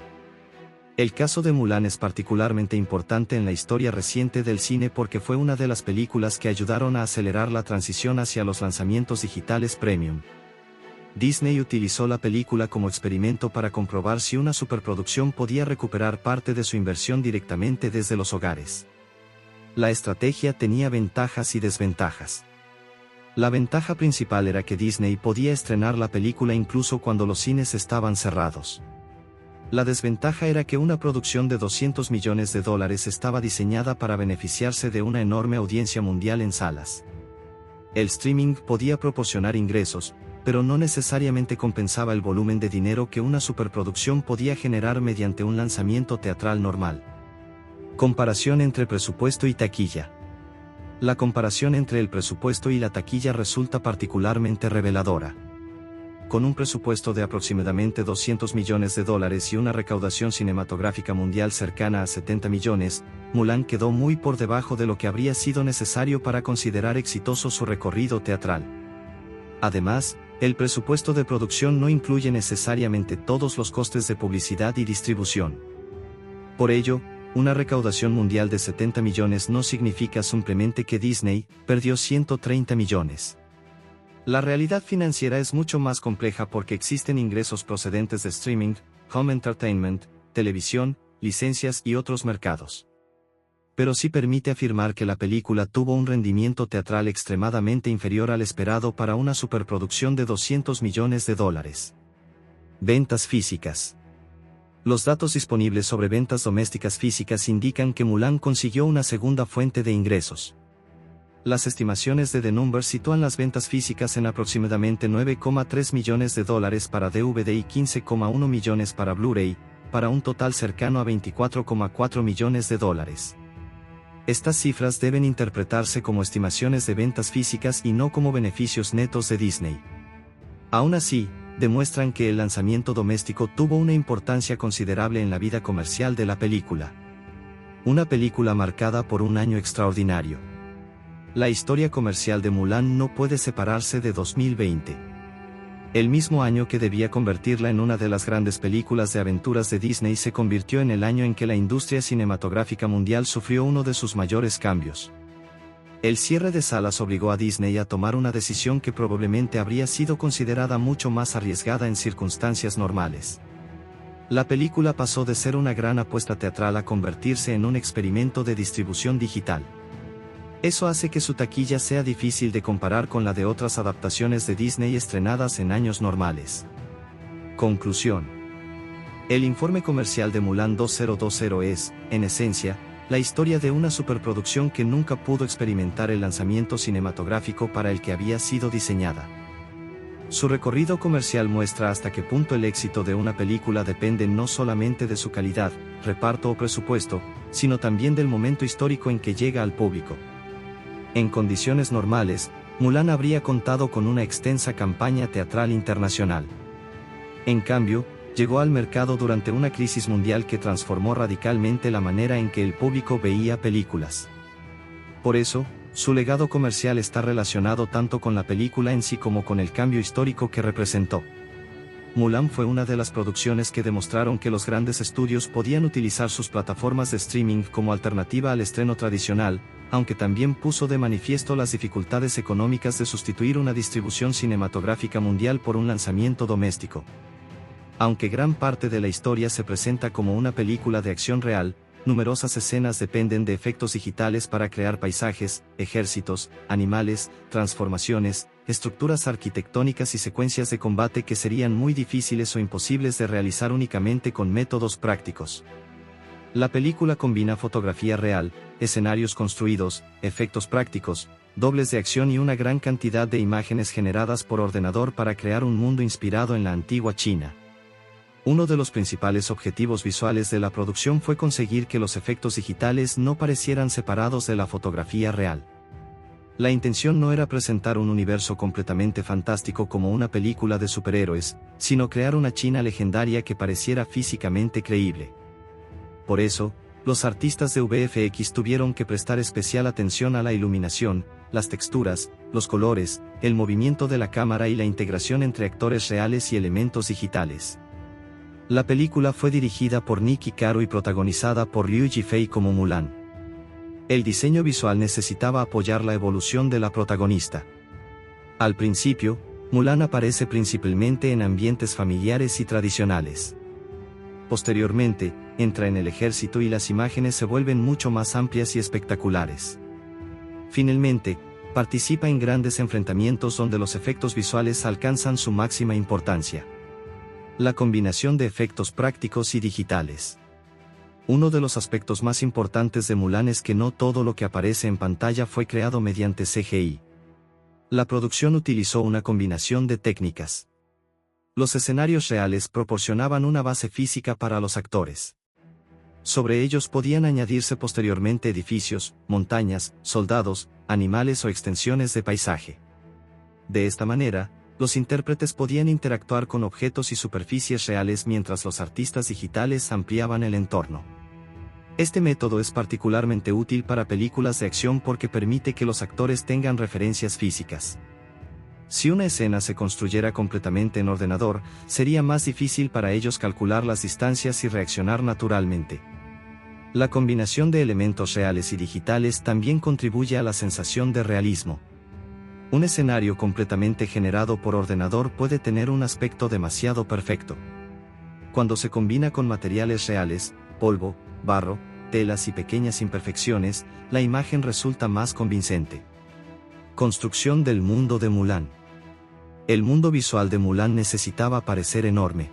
El caso de Mulan es particularmente importante en la historia reciente del cine porque fue una de las películas que ayudaron a acelerar la transición hacia los lanzamientos digitales premium. Disney utilizó la película como experimento para comprobar si una superproducción podía recuperar parte de su inversión directamente desde los hogares. La estrategia tenía ventajas y desventajas. La ventaja principal era que Disney podía estrenar la película incluso cuando los cines estaban cerrados. La desventaja era que una producción de $200 millones estaba diseñada para beneficiarse de una enorme audiencia mundial en salas. El streaming podía proporcionar ingresos, pero no necesariamente compensaba el volumen de dinero que una superproducción podía generar mediante un lanzamiento teatral normal. Comparación entre presupuesto y taquilla. La comparación entre el presupuesto y la taquilla resulta particularmente reveladora. Con un presupuesto de aproximadamente $200 millones y una recaudación cinematográfica mundial cercana a 70 millones, Mulan quedó muy por debajo de lo que habría sido necesario para considerar exitoso su recorrido teatral. Además, El presupuesto de producción no incluye necesariamente todos los costes de publicidad y distribución. Por ello, una recaudación mundial de 70 millones no significa simplemente que Disney perdió 130 millones. La realidad financiera es mucho más compleja porque existen ingresos procedentes de streaming, home entertainment, televisión, licencias y otros mercados. Pero sí permite afirmar que la película tuvo un rendimiento teatral extremadamente inferior al esperado para una superproducción de 200 millones de dólares. Ventas físicas. Los datos disponibles sobre ventas domésticas físicas indican que Mulan consiguió una segunda fuente de ingresos. Las estimaciones de The Numbers sitúan las ventas físicas en aproximadamente 9,3 millones de dólares para DVD y 15,1 millones para Blu-ray, para un total cercano a 24,4 millones de dólares. Estas cifras deben interpretarse como estimaciones de ventas físicas y no como beneficios netos de Disney. Aún así, demuestran que el lanzamiento doméstico tuvo una importancia considerable en la vida comercial de la película. Una película marcada por un año extraordinario. La historia comercial de Mulan no puede separarse de 2020. El mismo año que debía convertirla en una de las grandes películas de aventuras de Disney se convirtió en el año en que la industria cinematográfica mundial sufrió uno de sus mayores cambios. El cierre de salas obligó a Disney a tomar una decisión que probablemente habría sido considerada mucho más arriesgada en circunstancias normales. La película pasó de ser una gran apuesta teatral a convertirse en un experimento de distribución digital. Eso hace que su taquilla sea difícil de comparar con la de otras adaptaciones de Disney estrenadas en años normales. Conclusión. El informe comercial de Mulan 2020 es, en esencia, la historia de una superproducción que nunca pudo experimentar el lanzamiento cinematográfico para el que había sido diseñada. Su recorrido comercial muestra hasta qué punto el éxito de una película depende no solamente de su calidad, reparto o presupuesto, sino también del momento histórico en que llega al público. En condiciones normales, Mulan habría contado con una extensa campaña teatral internacional. En cambio, llegó al mercado durante una crisis mundial que transformó radicalmente la manera en que el público veía películas. Por eso, su legado comercial está relacionado tanto con la película en sí como con el cambio histórico que representó. Mulan fue una de las producciones que demostraron que los grandes estudios podían utilizar sus plataformas de streaming como alternativa al estreno tradicional, aunque también puso de manifiesto las dificultades económicas de sustituir una distribución cinematográfica mundial por un lanzamiento doméstico. Aunque gran parte de la historia se presenta como una película de acción real, numerosas escenas dependen de efectos digitales para crear paisajes, ejércitos, animales, transformaciones, estructuras arquitectónicas y secuencias de combate que serían muy difíciles o imposibles de realizar únicamente con métodos prácticos. La película combina fotografía real, escenarios construidos, efectos prácticos, dobles de acción y una gran cantidad de imágenes generadas por ordenador para crear un mundo inspirado en la antigua China. Uno de los principales objetivos visuales de la producción fue conseguir que los efectos digitales no parecieran separados de la fotografía real. La intención no era presentar un universo completamente fantástico como una película de superhéroes, sino crear una China legendaria que pareciera físicamente creíble. Por eso, los artistas de VFX tuvieron que prestar especial atención a la iluminación, las texturas, los colores, el movimiento de la cámara y la integración entre actores reales y elementos digitales. La película fue dirigida por Nicky Caro y protagonizada por Liu Yifei como Mulan. El diseño visual necesitaba apoyar la evolución de la protagonista. Al principio, Mulan aparece principalmente en ambientes familiares y tradicionales. Posteriormente, entra en el ejército y las imágenes se vuelven mucho más amplias y espectaculares. Finalmente, participa en grandes enfrentamientos donde los efectos visuales alcanzan su máxima importancia. La combinación de efectos prácticos y digitales. Uno de los aspectos más importantes de Mulan es que no todo lo que aparece en pantalla fue creado mediante CGI. La producción utilizó una combinación de técnicas. Los escenarios reales proporcionaban una base física para los actores. Sobre ellos podían añadirse posteriormente edificios, montañas, soldados, animales o extensiones de paisaje. De esta manera, los intérpretes podían interactuar con objetos y superficies reales mientras los artistas digitales ampliaban el entorno. Este método es particularmente útil para películas de acción porque permite que los actores tengan referencias físicas. Si una escena se construyera completamente en ordenador, sería más difícil para ellos calcular las distancias y reaccionar naturalmente. La combinación de elementos reales y digitales también contribuye a la sensación de realismo. Un escenario completamente generado por ordenador puede tener un aspecto demasiado perfecto. Cuando se combina con materiales reales, polvo, barro, telas y pequeñas imperfecciones, la imagen resulta más convincente. Construcción del mundo de Mulan. El mundo visual de Mulan necesitaba parecer enorme.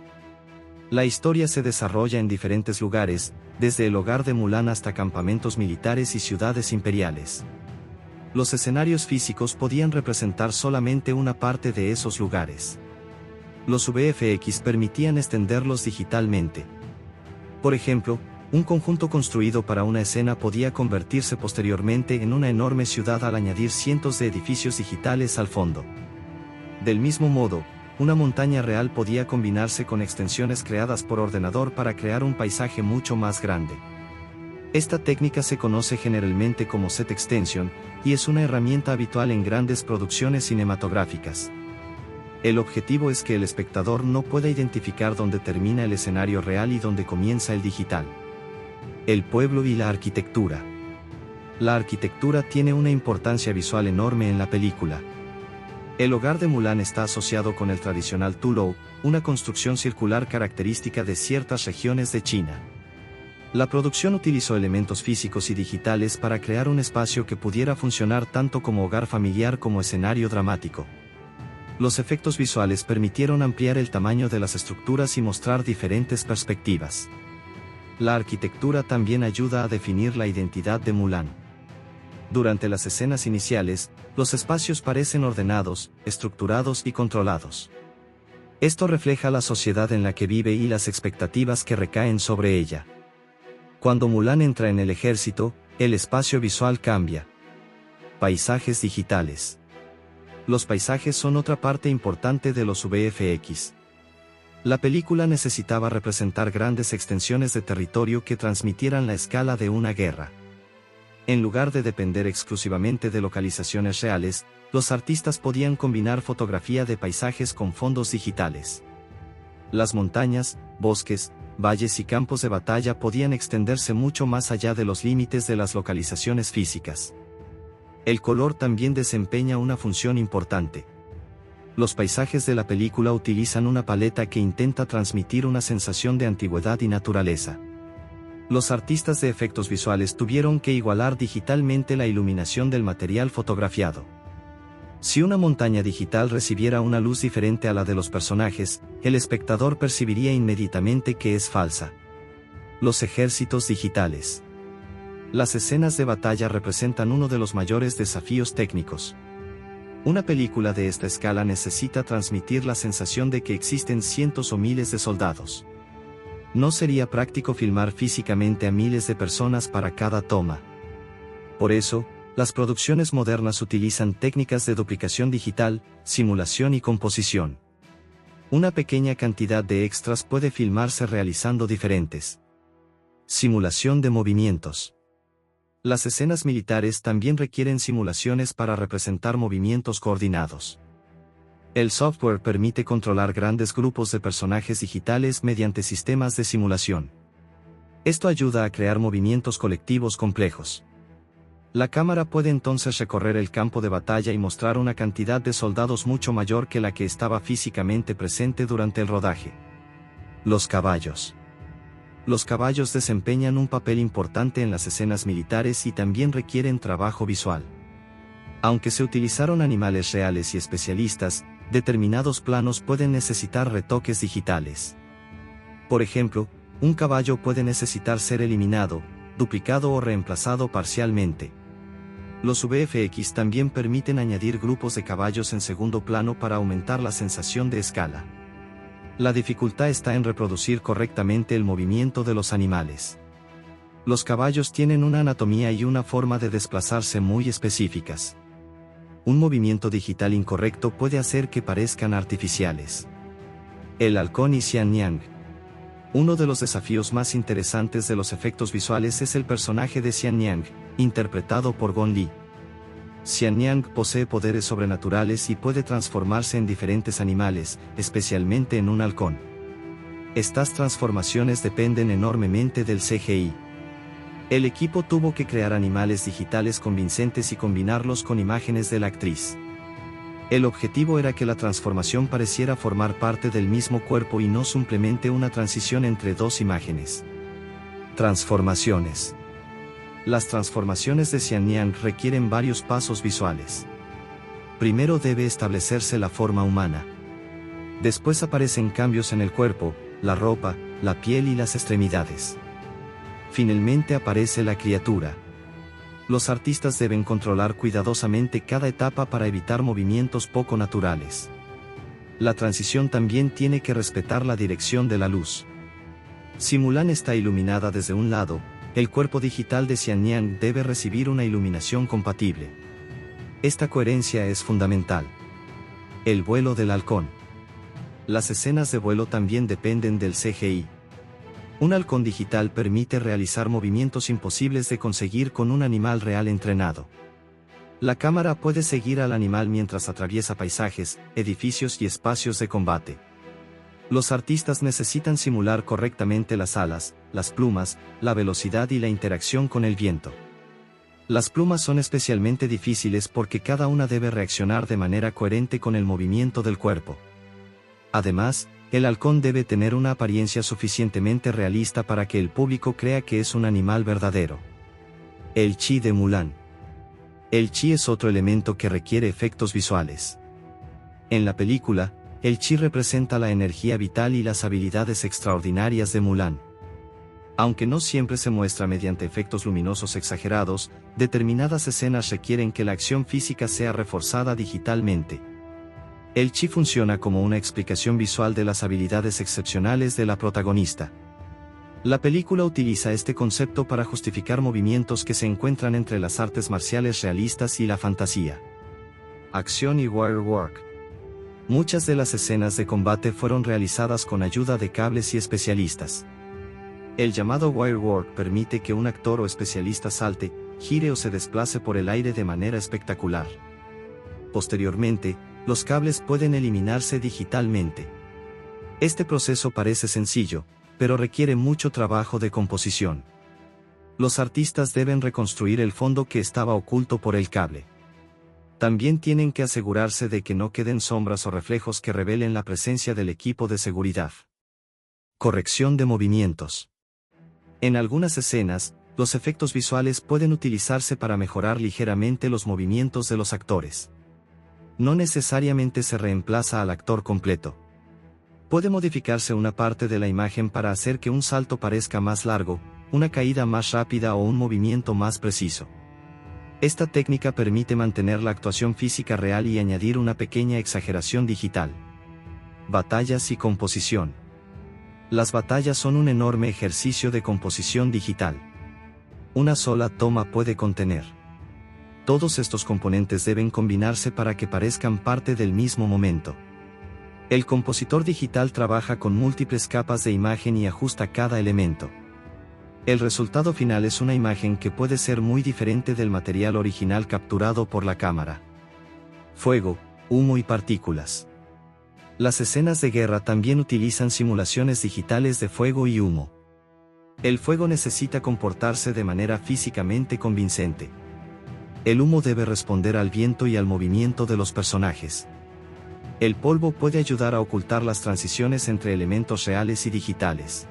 La historia se desarrolla en diferentes lugares, desde el hogar de Mulan hasta campamentos militares y ciudades imperiales. Los escenarios físicos podían representar solamente una parte de esos lugares. Los VFX permitían extenderlos digitalmente. Por ejemplo, un conjunto construido para una escena podía convertirse posteriormente en una enorme ciudad al añadir cientos de edificios digitales al fondo. Del mismo modo, una montaña real podía combinarse con extensiones creadas por ordenador para crear un paisaje mucho más grande. Esta técnica se conoce generalmente como set extension, y es una herramienta habitual en grandes producciones cinematográficas. El objetivo es que el espectador no pueda identificar dónde termina el escenario real y dónde comienza el digital. El pueblo y la arquitectura. La arquitectura tiene una importancia visual enorme en la película. El hogar de Mulan está asociado con el tradicional Tulou, una construcción circular característica de ciertas regiones de China. La producción utilizó elementos físicos y digitales para crear un espacio que pudiera funcionar tanto como hogar familiar como escenario dramático. Los efectos visuales permitieron ampliar el tamaño de las estructuras y mostrar diferentes perspectivas. La arquitectura también ayuda a definir la identidad de Mulan. Durante las escenas iniciales, los espacios parecen ordenados, estructurados y controlados. Esto refleja la sociedad en la que vive y las expectativas que recaen sobre ella. Cuando Mulan entra en el ejército, el espacio visual cambia. Paisajes digitales. Los paisajes son otra parte importante de los VFX. La película necesitaba representar grandes extensiones de territorio que transmitieran la escala de una guerra. En lugar de depender exclusivamente de localizaciones reales, los artistas podían combinar fotografía de paisajes con fondos digitales. Las montañas, bosques, valles y campos de batalla podían extenderse mucho más allá de los límites de las localizaciones físicas. El color también desempeña una función importante. Los paisajes de la película utilizan una paleta que intenta transmitir una sensación de antigüedad y naturaleza. Los artistas de efectos visuales tuvieron que igualar digitalmente la iluminación del material fotografiado. Si una montaña digital recibiera una luz diferente a la de los personajes, el espectador percibiría inmediatamente que es falsa. Los ejércitos digitales. Las escenas de batalla representan uno de los mayores desafíos técnicos. Una película de esta escala necesita transmitir la sensación de que existen cientos o miles de soldados. No sería práctico filmar físicamente a miles de personas para cada toma. Por eso, las producciones modernas utilizan técnicas de duplicación digital, simulación y composición. Una pequeña cantidad de extras puede filmarse realizando diferentes. Simulación de movimientos. Las escenas militares también requieren simulaciones para representar movimientos coordinados. El software permite controlar grandes grupos de personajes digitales mediante sistemas de simulación. Esto ayuda a crear movimientos colectivos complejos. La cámara puede entonces recorrer el campo de batalla y mostrar una cantidad de soldados mucho mayor que la que estaba físicamente presente durante el rodaje. Los caballos. Los caballos desempeñan un papel importante en las escenas militares y también requieren trabajo visual. Aunque se utilizaron animales reales y especialistas, determinados planos pueden necesitar retoques digitales. Por ejemplo, un caballo puede necesitar ser eliminado, duplicado o reemplazado parcialmente. Los VFX también permiten añadir grupos de caballos en segundo plano para aumentar la sensación de escala. La dificultad está en reproducir correctamente el movimiento de los animales. Los caballos tienen una anatomía y una forma de desplazarse muy específicas. Un movimiento digital incorrecto puede hacer que parezcan artificiales. El halcón y Xianyang. Uno de los desafíos más interesantes de los efectos visuales es el personaje de Xianyang, interpretado por Gong Li. Xianyang posee poderes sobrenaturales y puede transformarse en diferentes animales, especialmente en un halcón. Estas transformaciones dependen enormemente del CGI. El equipo tuvo que crear animales digitales convincentes y combinarlos con imágenes de la actriz. El objetivo era que la transformación pareciera formar parte del mismo cuerpo y no simplemente una transición entre dos imágenes. Transformaciones. Las transformaciones de Xianyang requieren varios pasos visuales. Primero debe establecerse la forma humana. Después aparecen cambios en el cuerpo, la ropa, la piel y las extremidades. Finalmente aparece la criatura. Los artistas deben controlar cuidadosamente cada etapa para evitar movimientos poco naturales. La transición también tiene que respetar la dirección de la luz. Si Mulan está iluminada desde un lado, el cuerpo digital de Xianyang debe recibir una iluminación compatible. Esta coherencia es fundamental. El vuelo del halcón. Las escenas de vuelo también dependen del CGI. Un halcón digital permite realizar movimientos imposibles de conseguir con un animal real entrenado. La cámara puede seguir al animal mientras atraviesa paisajes, edificios y espacios de combate. Los artistas necesitan simular correctamente las alas, las plumas, la velocidad y la interacción con el viento. Las plumas son especialmente difíciles porque cada una debe reaccionar de manera coherente con el movimiento del cuerpo. Además, el halcón debe tener una apariencia suficientemente realista para que el público crea que es un animal verdadero. El chi de Mulan. El chi es otro elemento que requiere efectos visuales. En la película, el chi representa la energía vital y las habilidades extraordinarias de Mulan. Aunque no siempre se muestra mediante efectos luminosos exagerados, determinadas escenas requieren que la acción física sea reforzada digitalmente. El chi funciona como una explicación visual de las habilidades excepcionales de la protagonista. La película utiliza este concepto para justificar movimientos que se encuentran entre las artes marciales realistas y la fantasía. Acción y wirework. Muchas de las escenas de combate fueron realizadas con ayuda de cables y especialistas. El llamado wirework permite que un actor o especialista salte, gire o se desplace por el aire de manera espectacular. Posteriormente, los cables pueden eliminarse digitalmente. Este proceso parece sencillo, pero requiere mucho trabajo de composición. Los artistas deben reconstruir el fondo que estaba oculto por el cable. También tienen que asegurarse de que no queden sombras o reflejos que revelen la presencia del equipo de seguridad. Corrección de movimientos. En algunas escenas, los efectos visuales pueden utilizarse para mejorar ligeramente los movimientos de los actores. No necesariamente se reemplaza al actor completo. Puede modificarse una parte de la imagen para hacer que un salto parezca más largo, una caída más rápida o un movimiento más preciso. Esta técnica permite mantener la actuación física real y añadir una pequeña exageración digital. Batallas y composición. Las batallas son un enorme ejercicio de composición digital. Una sola toma puede contener. Todos estos componentes deben combinarse para que parezcan parte del mismo momento. El compositor digital trabaja con múltiples capas de imagen y ajusta cada elemento. El resultado final es una imagen que puede ser muy diferente del material original capturado por la cámara. Fuego, humo y partículas. Las escenas de guerra también utilizan simulaciones digitales de fuego y humo. El fuego necesita comportarse de manera físicamente convincente. El humo debe responder al viento y al movimiento de los personajes. El polvo puede ayudar a ocultar las transiciones entre elementos reales y digitales.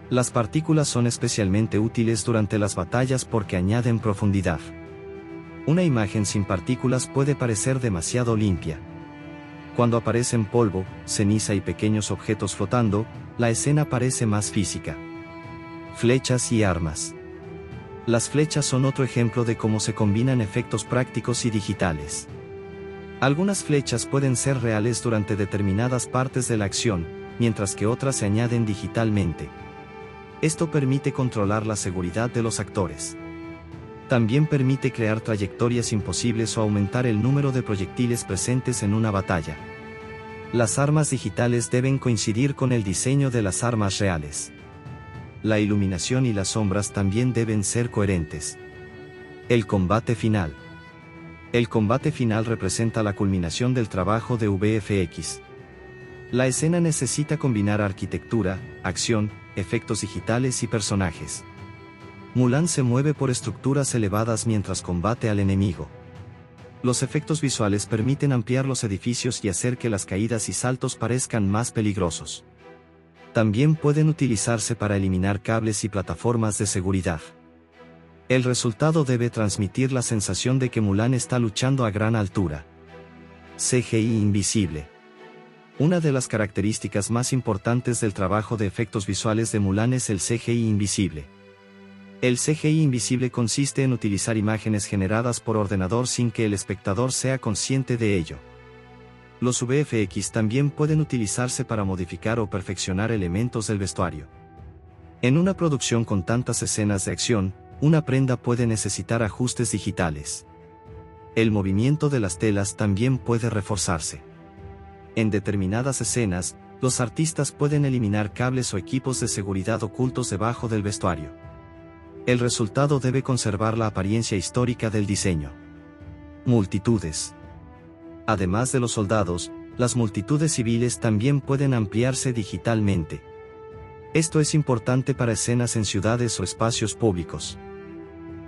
Las partículas son especialmente útiles durante las batallas porque añaden profundidad. Una imagen sin partículas puede parecer demasiado limpia. Cuando aparecen polvo, ceniza y pequeños objetos flotando, la escena parece más física. Flechas y armas. Las flechas son otro ejemplo de cómo se combinan efectos prácticos y digitales. Algunas flechas pueden ser reales durante determinadas partes de la acción, mientras que otras se añaden digitalmente. Esto permite controlar la seguridad de los actores. También permite crear trayectorias imposibles o aumentar el número de proyectiles presentes en una batalla. Las armas digitales deben coincidir con el diseño de las armas reales. La iluminación y las sombras también deben ser coherentes. El combate final. El combate final representa la culminación del trabajo de VFX. La escena necesita combinar arquitectura, acción, efectos digitales y personajes. Mulan se mueve por estructuras elevadas mientras combate al enemigo. Los efectos visuales permiten ampliar los edificios y hacer que las caídas y saltos parezcan más peligrosos. También pueden utilizarse para eliminar cables y plataformas de seguridad. El resultado debe transmitir la sensación de que Mulan está luchando a gran altura. CGI invisible. Una de las características más importantes del trabajo de efectos visuales de Mulan es el CGI invisible. El CGI invisible consiste en utilizar imágenes generadas por ordenador sin que el espectador sea consciente de ello. Los VFX también pueden utilizarse para modificar o perfeccionar elementos del vestuario. En una producción con tantas escenas de acción, una prenda puede necesitar ajustes digitales. El movimiento de las telas también puede reforzarse. En determinadas escenas, los artistas pueden eliminar cables o equipos de seguridad ocultos debajo del vestuario. El resultado debe conservar la apariencia histórica del diseño. Multitudes. Además de los soldados, las multitudes civiles también pueden ampliarse digitalmente. Esto es importante para escenas en ciudades o espacios públicos.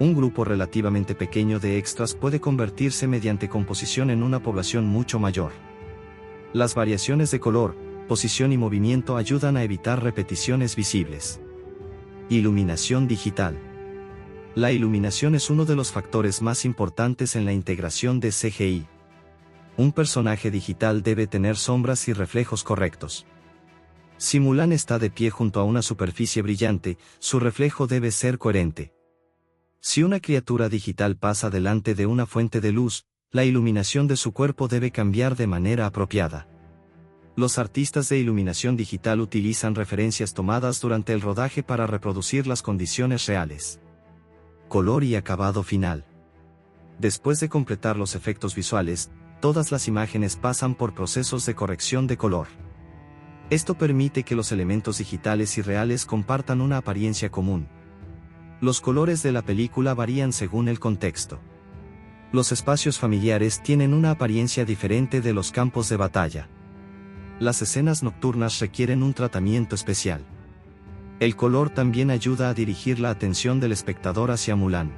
Un grupo relativamente pequeño de extras puede convertirse mediante composición en una población mucho mayor. Las variaciones de color, posición y movimiento ayudan a evitar repeticiones visibles. Iluminación digital. La iluminación es uno de los factores más importantes en la integración de CGI. Un personaje digital debe tener sombras y reflejos correctos. Si Mulan está de pie junto a una superficie brillante, su reflejo debe ser coherente. Si una criatura digital pasa delante de una fuente de luz, la iluminación de su cuerpo debe cambiar de manera apropiada. Los artistas de iluminación digital utilizan referencias tomadas durante el rodaje para reproducir las condiciones reales. Color y acabado final. Después de completar los efectos visuales, todas las imágenes pasan por procesos de corrección de color. Esto permite que los elementos digitales y reales compartan una apariencia común. Los colores de la película varían según el contexto. Los espacios familiares tienen una apariencia diferente de los campos de batalla. Las escenas nocturnas requieren un tratamiento especial. El color también ayuda a dirigir la atención del espectador hacia Mulan.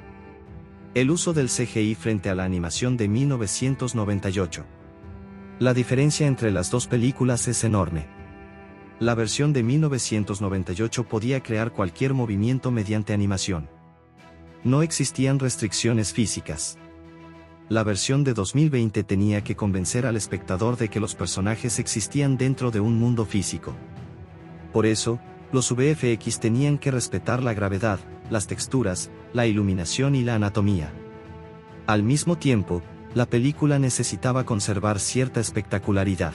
El uso del CGI frente a la animación de 1998. La diferencia entre las dos películas es enorme. La versión de 1998 podía crear cualquier movimiento mediante animación. No existían restricciones físicas. La versión de 2020 tenía que convencer al espectador de que los personajes existían dentro de un mundo físico. Por eso, los VFX tenían que respetar la gravedad, las texturas, la iluminación y la anatomía. Al mismo tiempo, la película necesitaba conservar cierta espectacularidad.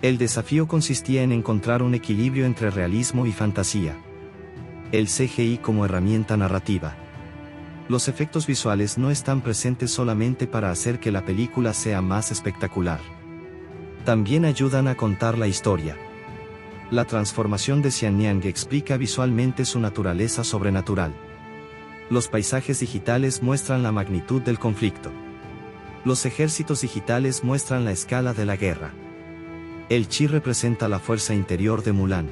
El desafío consistía en encontrar un equilibrio entre realismo y fantasía. El CGI como herramienta narrativa. Los efectos visuales no están presentes solamente para hacer que la película sea más espectacular. También ayudan a contar la historia. La transformación de Xianyang explica visualmente su naturaleza sobrenatural. Los paisajes digitales muestran la magnitud del conflicto. Los ejércitos digitales muestran la escala de la guerra. El chi representa la fuerza interior de Mulan.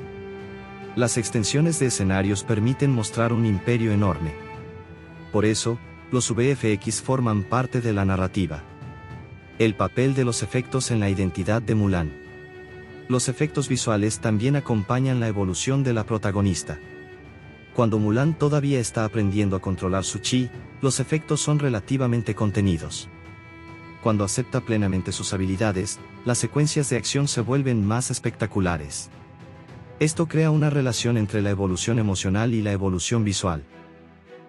Las extensiones de escenarios permiten mostrar un imperio enorme. Por eso, los VFX forman parte de la narrativa. El papel de los efectos en la identidad de Mulan. Los efectos visuales también acompañan la evolución de la protagonista. Cuando Mulan todavía está aprendiendo a controlar su chi, los efectos son relativamente contenidos. Cuando acepta plenamente sus habilidades, las secuencias de acción se vuelven más espectaculares. Esto crea una relación entre la evolución emocional y la evolución visual.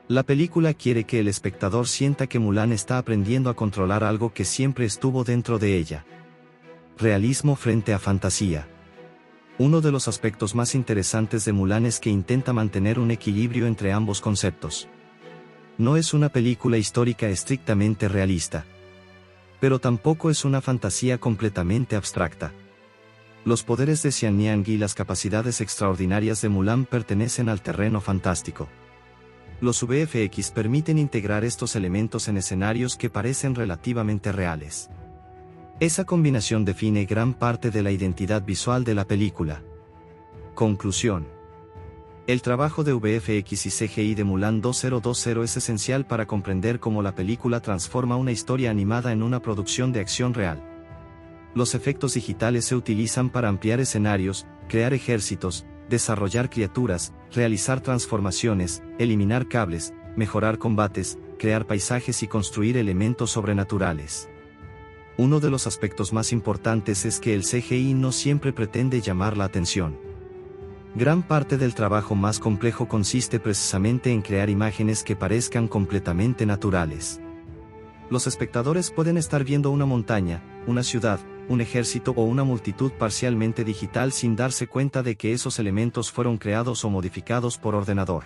La película quiere que el espectador sienta que Mulan está aprendiendo a controlar algo que siempre estuvo dentro de ella. Realismo frente a fantasía. Uno de los aspectos más interesantes de Mulan es que intenta mantener un equilibrio entre ambos conceptos. No es una película histórica estrictamente realista. Pero tampoco es una fantasía completamente abstracta. Los poderes de Xianyang y las capacidades extraordinarias de Mulan pertenecen al terreno fantástico. Los VFX permiten integrar estos elementos en escenarios que parecen relativamente reales. Esa combinación define gran parte de la identidad visual de la película. Conclusión. El trabajo de VFX y CGI de Mulan 2020 es esencial para comprender cómo la película transforma una historia animada en una producción de acción real. Los efectos digitales se utilizan para ampliar escenarios, crear ejércitos, desarrollar criaturas, realizar transformaciones, eliminar cables, mejorar combates, crear paisajes y construir elementos sobrenaturales. Uno de los aspectos más importantes es que el CGI no siempre pretende llamar la atención. Gran parte del trabajo más complejo consiste precisamente en crear imágenes que parezcan completamente naturales. Los espectadores pueden estar viendo una montaña, una ciudad, un ejército o una multitud parcialmente digital sin darse cuenta de que esos elementos fueron creados o modificados por ordenador.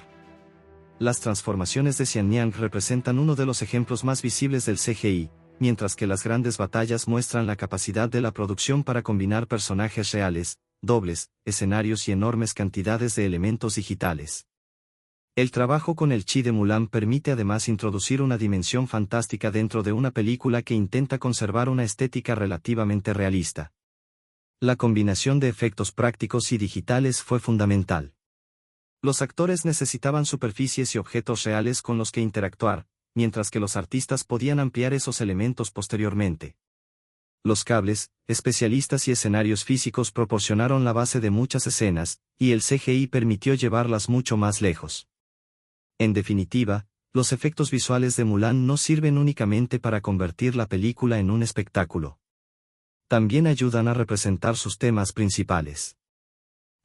Las transformaciones de Xianyang representan uno de los ejemplos más visibles del CGI, mientras que las grandes batallas muestran la capacidad de la producción para combinar personajes reales, dobles, escenarios y enormes cantidades de elementos digitales. El trabajo con el Chi de Mulan permite además introducir una dimensión fantástica dentro de una película que intenta conservar una estética relativamente realista. La combinación de efectos prácticos y digitales fue fundamental. Los actores necesitaban superficies y objetos reales con los que interactuar, mientras que los artistas podían ampliar esos elementos posteriormente. Los cables, especialistas y escenarios físicos proporcionaron la base de muchas escenas, y el CGI permitió llevarlas mucho más lejos. En definitiva, los efectos visuales de Mulan no sirven únicamente para convertir la película en un espectáculo. También ayudan a representar sus temas principales.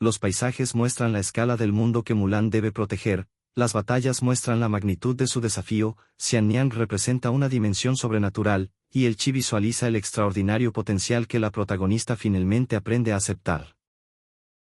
Los paisajes muestran la escala del mundo que Mulan debe proteger, las batallas muestran la magnitud de su desafío, Xianyang representa una dimensión sobrenatural, y el Chi visualiza el extraordinario potencial que la protagonista finalmente aprende a aceptar.